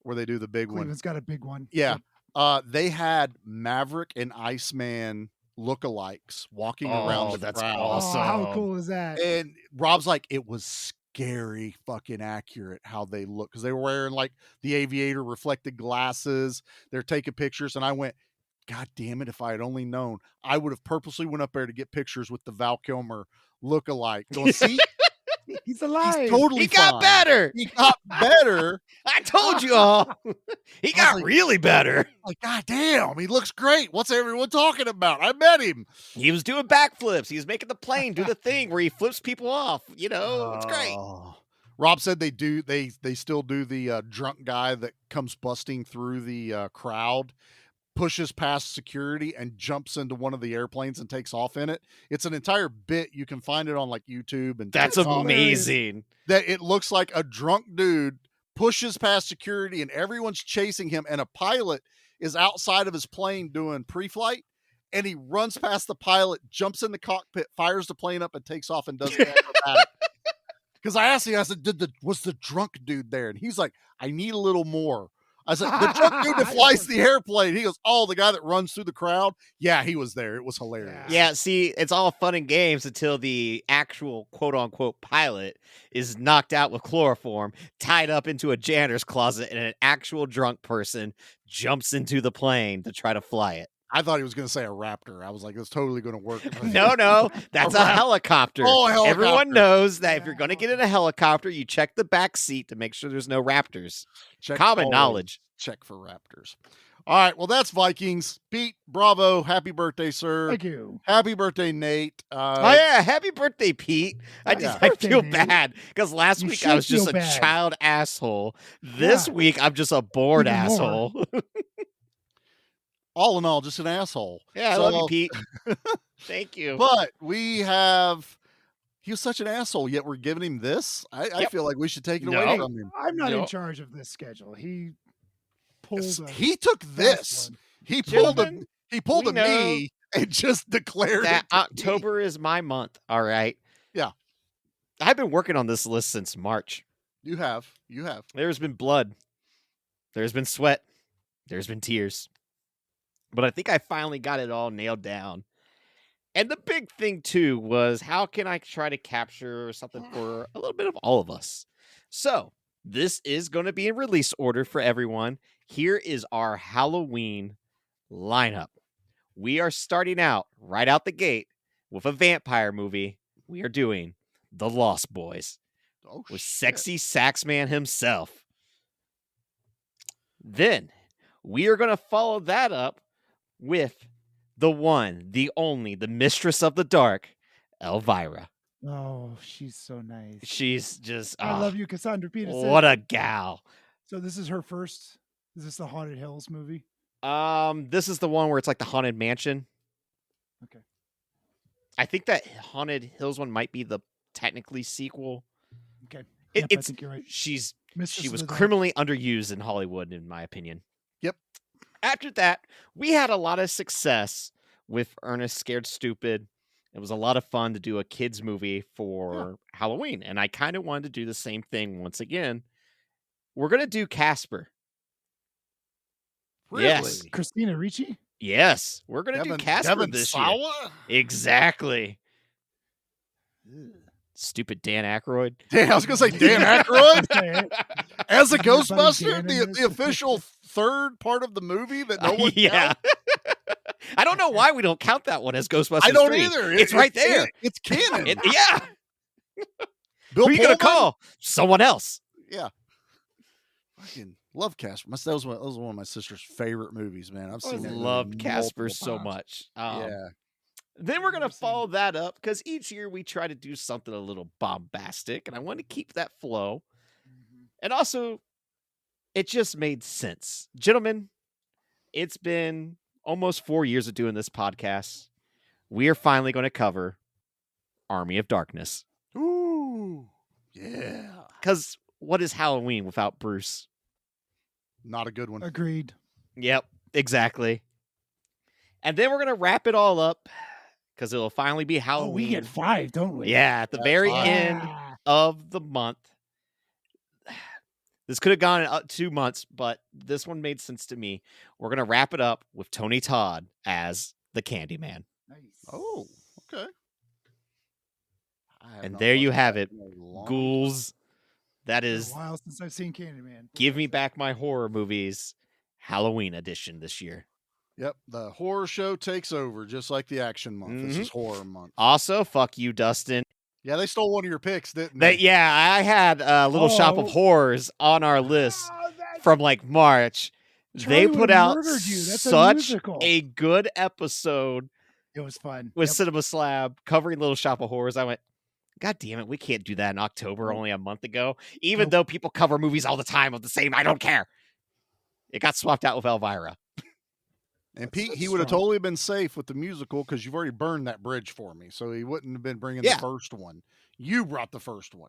where they do the big one. Cleveland's got a big one. Yeah. Yep. They had Maverick and Iceman lookalikes walking around the crowd. Awesome. Oh, how cool is that? And Rob's like, it was scary fucking accurate how they look, because they were wearing like the aviator reflected glasses. They're taking pictures, and I went, God damn it, if I had only known, I would have purposely went up there to get pictures with the Val Kilmer lookalike. Going, see, he's alive. He's totally He got fine. better. He got better. I told you all. He got like, really better. Like, God damn, he looks great. What's everyone talking about? I met him. He was doing backflips. He was making the plane do the thing where he flips people off. You know, it's great. Rob said they still do the drunk guy that comes busting through the crowd, pushes past security, and jumps into one of the airplanes and takes off in it. It's an entire bit. You can find it on like YouTube and That's TikTok. amazing. That it looks like a drunk dude pushes past security and everyone's chasing him, and a pilot is outside of his plane doing pre-flight, and he runs past the pilot, jumps in the cockpit, fires the plane up, and takes off and does the acrobatic. Because I asked him, I said, was the drunk dude there? And he's like, I need a little more. I said, the drunk dude that flies the airplane. He goes, oh, the guy that runs through the crowd? Yeah, he was there. It was hilarious. Yeah, see, it's all fun and games until the actual quote-unquote pilot is knocked out with chloroform, tied up into a janitor's closet, and an actual drunk person jumps into the plane to try to fly it. I thought he was going to say a Raptor. I was like, it's totally going to work. No, that's a helicopter. Oh, a helicopter. Everyone knows that if you're going to get in a helicopter, you check the back seat to make sure there's no Raptors. Common knowledge. Check for Raptors. All right, well, that's Vikings. Pete, bravo. Happy birthday, sir. Thank you. Happy birthday, Nate. Oh, yeah. Happy birthday, Pete. I feel bad because last week I was just a child asshole. This week, I'm just a bored asshole. All in all, just an asshole. Yeah, I love you, Pete. Thank you. But he was such an asshole, yet we're giving him this. I feel like we should take it away from him. I'm not in charge of this schedule. He pulled. He took this. He pulled a me and just declared that it October is my month. All right. Yeah. I've been working on this list since March. You have. There's been blood. There's been sweat. There's been tears. But I think I finally got it all nailed down. And the big thing, too, was how can I try to capture something for a little bit of all of us? So this is going to be in release order for everyone. Here is our Halloween lineup. We are starting out right out the gate with a vampire movie. We are doing The Lost Boys with sexy Saxman himself. Then we are going to follow that up with the one, the only, the mistress of the dark, Elvira. Oh, she's so nice. She's just... I love you, Cassandra Peterson. What a gal. So this is her first... Is this the Haunted Hills movie? This is the one where it's like the Haunted Mansion. Okay. I think that Haunted Hills one might be the technically sequel. Okay. I think you're right. She Mistress was of the criminally underused in Hollywood, in my opinion. Yep. After that, we had a lot of success with Ernest Scared Stupid. It was a lot of fun to do a kids movie for Halloween, and I kind of wanted to do the same thing once again. We're going to do Casper. Really? Yes. Christina Ricci? Yes. We're going to do Casper this year. Exactly. Stupid Dan Aykroyd. I was going to say Dan Aykroyd as a Ghostbuster, the official third part of the movie that no one counts. I don't know why we don't count that one as Ghostbusters. I don't 3. either. It's right there. It's canon. Yeah. Bill Who are you going to call? Someone else. Yeah. Fucking love Casper. That was one of my sister's favorite movies, man. I've seen it. Loved Casper so times. much. Yeah. Then we're going to follow that up because each year we try to do something a little bombastic, and I want to keep that flow. And also, it just made sense. Gentlemen, it's been almost 4 years of doing this podcast. We are finally going to cover Army of Darkness. Ooh. Yeah. Because what is Halloween without Bruce? Not a good one. Agreed. Yep, exactly. And then we're going to wrap it all up because it'll finally be Halloween. Oh, we get 5, don't we? Yeah, at the very end of the month. This could have gone 2 months, but this one made sense to me. We're going to wrap it up with Tony Todd as the Candyman. Nice. Oh, okay. And there you have it, ghouls. That It's is been a while since I've seen Candyman. Give Me Back My Horror Movies Halloween edition this year. Yep, the horror show takes over, just like the action month. This is horror month. Also, fuck you, Dustin. Yeah, they stole one of your picks, didn't they? Yeah, I had Little Shop of Horrors on our list from like March. Charlie they put out That's such a good episode. It was fun. With Cinema Slab covering Little Shop of Horrors. I went, God damn it, we can't do that in October only a month ago. Even though people cover movies all the time of the same, I don't care. It got swapped out with Elvira. And Pete, he would have totally been safe with the musical because you've already burned that bridge for me. So he wouldn't have been bringing the first one. You brought the first one.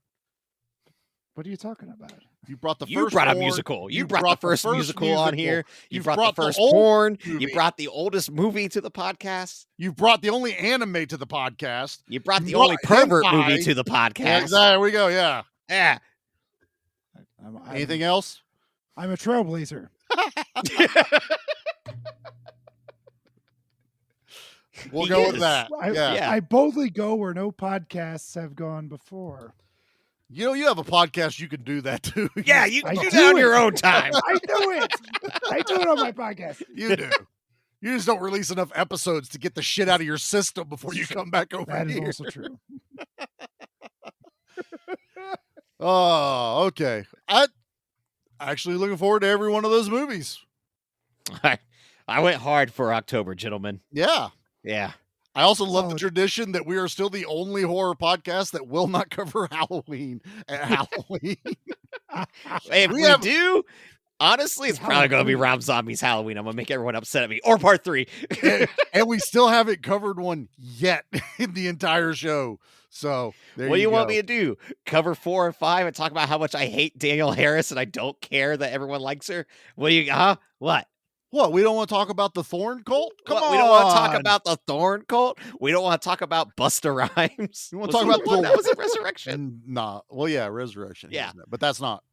What are you talking about? You brought the You first brought a porn. musical. You brought the first musical on here. You You've brought brought the first old porn. movie. You brought the oldest movie to the podcast. You've brought the only anime to the podcast. You brought the only pervert movie to the podcast. Yeah, exactly. There we go. Yeah. Yeah. Anything else? I'm a trailblazer. We'll go with that. I boldly go where no podcasts have gone before. You know, you have a podcast, you can do that too. Yeah, you can do that on your own time. I do it. I do it on my podcast. You do. You just don't release enough episodes to get the shit out of your system before you come back over That is here. also true. Oh, okay. I'm actually looking forward to every one of those movies. I went hard for October, gentlemen. Yeah. Yeah. I also love the tradition that we are still the only horror podcast that will not cover Halloween at Halloween. If we do, honestly, it's probably going to be Rob Zombie's Halloween. I'm going to make everyone upset at me. Or part 3. and we still haven't covered one yet in the entire show. So there what do you go. want me to do? Cover 4 and 5 and talk about how much I hate Danielle Harris and I don't care that everyone likes her? What do you, What? What? We don't want to talk about the Thorn cult? Come on. We don't want to talk about the Thorn cult. We don't want to talk about Busta Rhymes. We want to talk about the that was a resurrection. Nah. Well, yeah, resurrection. Yeah. But that's not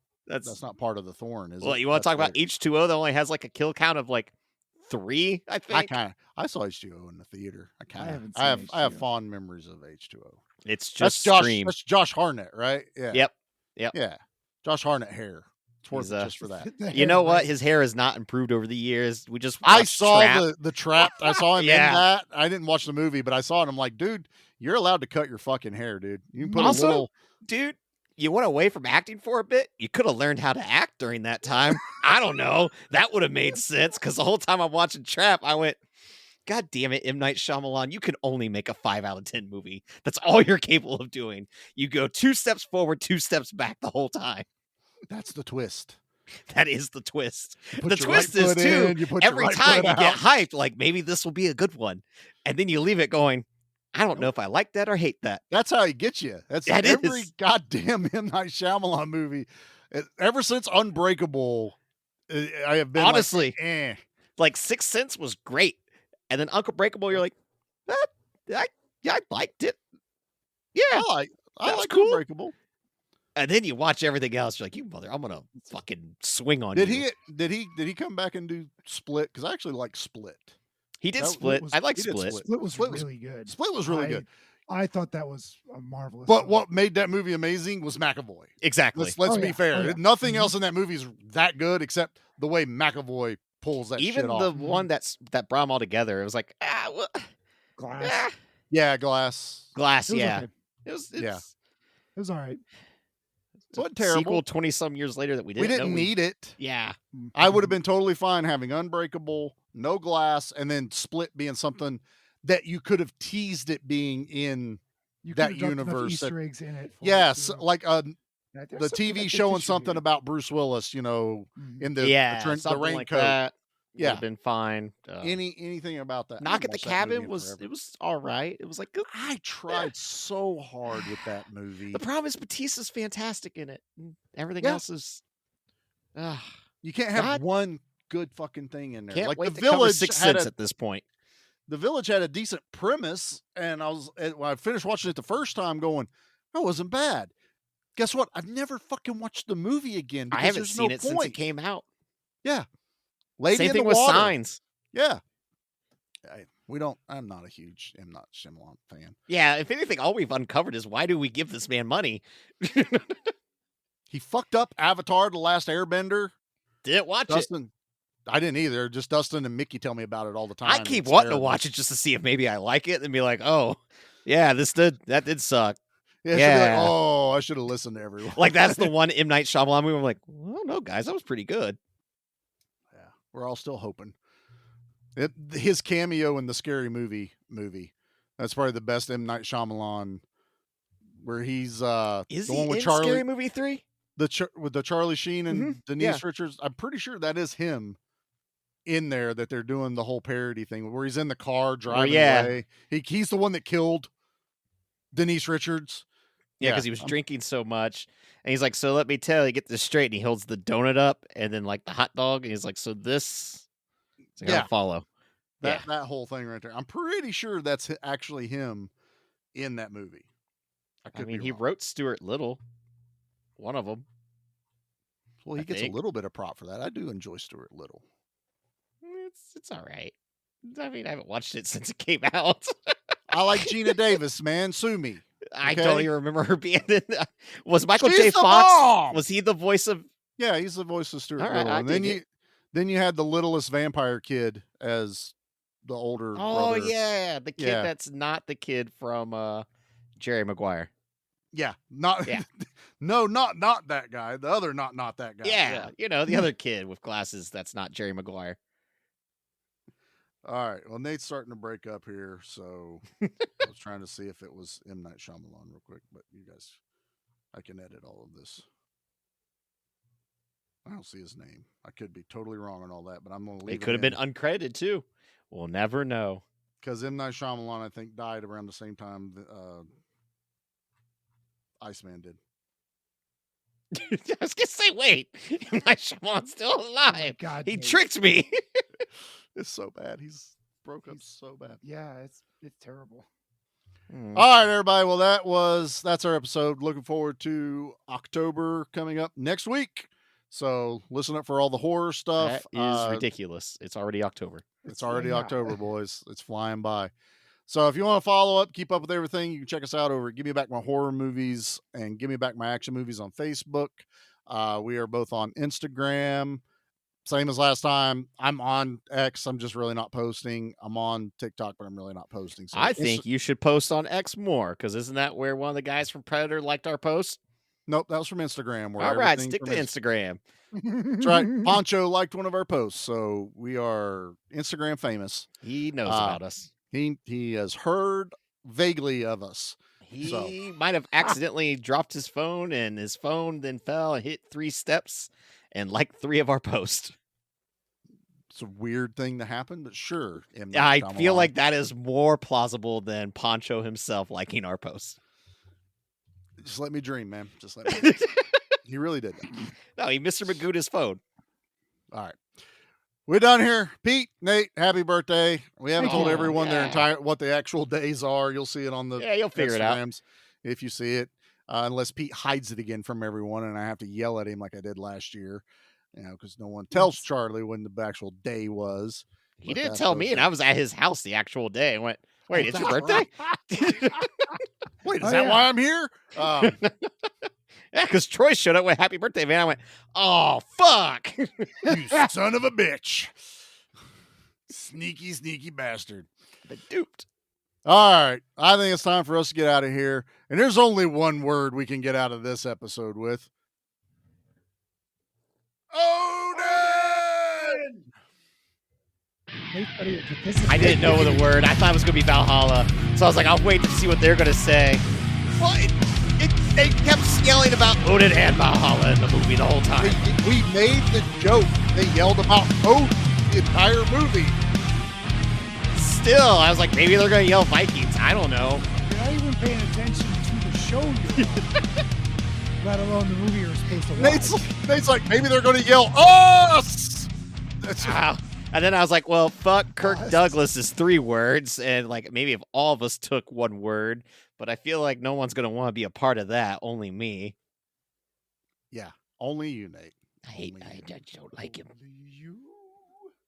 part of the Thorn, is it? Well, you want to talk about H2O that only has like a kill count of like 3, I think. I saw H2O in the theater. I have fond memories of H2O. It's just that's Josh Hartnett, right? Yeah. Yep. Yeah. Josh Hartnett hair. It's worth it just for that. You know what? His hair has not improved over the years. I saw the trap. I saw him in Yeah. that. I didn't watch the movie, but I saw it. I'm like, dude, you're allowed to cut your fucking hair, dude. You can put Also, a little. Dude, you went away from acting for a bit. You could have learned how to act during that time. I don't know. That would have made sense because the whole time I'm watching Trap, I went, God damn it, M. Night Shyamalan, you can only make a 5 out of 10 movie. That's all you're capable of doing. You go 2 steps forward, 2 steps back the whole time. That's the twist. That is the twist. You put The your twist right is foot too, in, you put your every right time foot you get out. hyped, like maybe this will be a good one. And then you leave it going, I don't know if I like that or hate that. That's how he gets you. That's That every is. goddamn M. Night Shyamalan movie. Ever since Unbreakable, I have been Honestly, like, Sixth Sense was great. And then Uncle Breakable, you're like, I liked it. Yeah. I that was like cool. Unbreakable. And then you watch everything else. You're like, you mother, I'm gonna fucking swing on Did you. he come back and do Split? Because I actually like Split. He did Split. I like he did Split. Split was really good. Split was really good. I thought that was a marvelous. But what made that movie amazing was McAvoy. Exactly. Let's be fair. Nothing else in that movie is that good except the way McAvoy pulls that Even shit off. the one that brought them all together, it was like, Glass. Yeah, Glass. Glass, It was yeah. okay. It was all right. Wasn't terrible. Sequel 20-some years later that we didn't know need it. Yeah. I would have been totally fine having Unbreakable, no Glass, and then Split being something that you could have teased it being in You that could have dropped enough universe. Easter eggs in it. Yes, like there's the something I TV think showing you should something do. about Bruce Willis, in the Yeah, the something raincoat. like that. Yeah, Would have been fine. anything about that. Knock I at the haven't watched that movie Cabin in was forever. it was all right. It was like I tried so hard with that movie. the problem is Batista's fantastic in it. Everything Yeah. else is You can't have one good fucking thing in there. Can't like wait the to cover Village Sixth had Sense at this point. The Village had a decent premise, and when I finished watching it the first time, going, that wasn't bad. Guess what? I've never fucking watched the movie again. I haven't seen it since it came out. Yeah. Lady Same in thing the with Water. Signs. Yeah. I'm not a huge M. Night Shyamalan fan. Yeah, if anything, all we've uncovered is why do we give this man money? He fucked up Avatar: The Last Airbender. Didn't watch Dustin, I didn't either. Just Dustin and Mickey tell me about it all the time. I keep wanting to watch it just to see if maybe I like it and be like, oh, yeah, that did suck. Yeah, she'll be like, oh, I should have listened to everyone. Like, that's the one M. Night Shyamalan movie. I'm like, well, no, guys, that was pretty good. Yeah, we're all still hoping. His cameo in the Scary Movie. That's probably the best M. Night Shyamalan. Where he's is the he one with in Charlie, Scary Movie 3? With the Charlie Sheen and Denise Richards. I'm pretty sure that is him in there, that they're doing the whole parody thing where he's in the car driving away. He's the one that killed Denise Richards. Yeah, because he was drinking so much. And he's like, so let me tell you, get this straight. And he holds the donut up and then like the hot dog. And he's like, so this, I gotta follow. That whole thing right there. I'm pretty sure that's actually him in that movie. I mean, he wrote Stuart Little. One of them. Well, he gets a little bit of prop for that. I do enjoy Stuart Little. It's all right. I mean, I haven't watched it since it came out. I like Gina Davis, man. Sue me. I don't even remember her being in. Was Michael She's J. the Fox? bomb! Was he the voice of? Yeah, he's the voice of Stuart All right, Little. And then you had the littlest vampire kid as the older Oh brother. yeah, the kid that's not the kid from Jerry Maguire. Yeah, not no, not that guy. The other not that guy. Yeah, you know, the other kid with glasses that's not Jerry Maguire. All right. Well, Nate's starting to break up here, so I was trying to see if it was M. Night Shyamalan real quick, but you guys, I can edit all of this. I don't see his name. I could be totally wrong on all that, but I'm going to leave it. It could have been uncredited too. We'll never know. Because M. Night Shyamalan, I think, died around the same time Iceman did. I was gonna say, wait, M. Night Shyamalan's still alive. God, he tricked me. It's so bad. He's broke up so bad. Yeah, it's terrible. All right, everybody. Well, that's our episode. Looking forward to October coming up next week. So listen up for all the horror stuff. That is ridiculous. It's already October. It's already October, boys. It's flying by. So if you want to follow up, keep up with everything, you can check us out over at Give Me Back My Horror Movies and Give Me Back My Action Movies on Facebook. We are both on Instagram. Same as last time. I'm on X. I'm just really not posting. I'm on TikTok, but I'm really not posting. So I think you should post on X more, because isn't that where one of the guys from Predator liked our post? Nope, that was from Instagram. All right, stick to Instagram. That's right. Poncho liked one of our posts, so we are Instagram famous. He knows about us. He has heard vaguely of us. He might have accidentally dropped his phone, and his phone then fell and hit 3 steps and liked 3 of our posts. It's a weird thing to happen, but sure. I feel like that is more plausible than Poncho himself liking our posts. Just let me dream, man. Just let me. He really did that. No, he Mr. Magooed his phone. All right. We're done here. Pete, Nate, happy birthday. We haven't told everyone what the actual days are. You'll see it on the you'll figure it out if you see it. Unless Pete hides it again from everyone and I have to yell at him like I did last year. You know, because no one tells Charlie when the actual day was. He didn't tell me, and I was at his house the actual day. I went, wait, it's your birthday? Wait, is that why I'm here? Yeah, because Troy showed up with happy birthday, man. I went, oh, fuck. You son of a bitch. Sneaky, sneaky bastard. Been duped. All right. I think it's time for us to get out of here. And there's only one word we can get out of this episode with. Odin! I didn't know the word. I thought it was going to be Valhalla. So I was like, I'll wait to see what they're going to say. Well, they kept yelling about Odin and Valhalla in the movie the whole time. We made the joke. They yelled about Odin the entire movie. Still, I was like, maybe they're going to yell Vikings. I don't know. You're not even paying attention to the show. let alone the movie you're supposed to watch. Nate's like, maybe they're going to yell us. Wow. And then I was like, well, fuck, Kirk Douglas is 3 words, and like maybe if all of us took 1 word, but I feel like no one's gonna want to be a part of that. Only me. Yeah, only you, Nate. I don't like him. You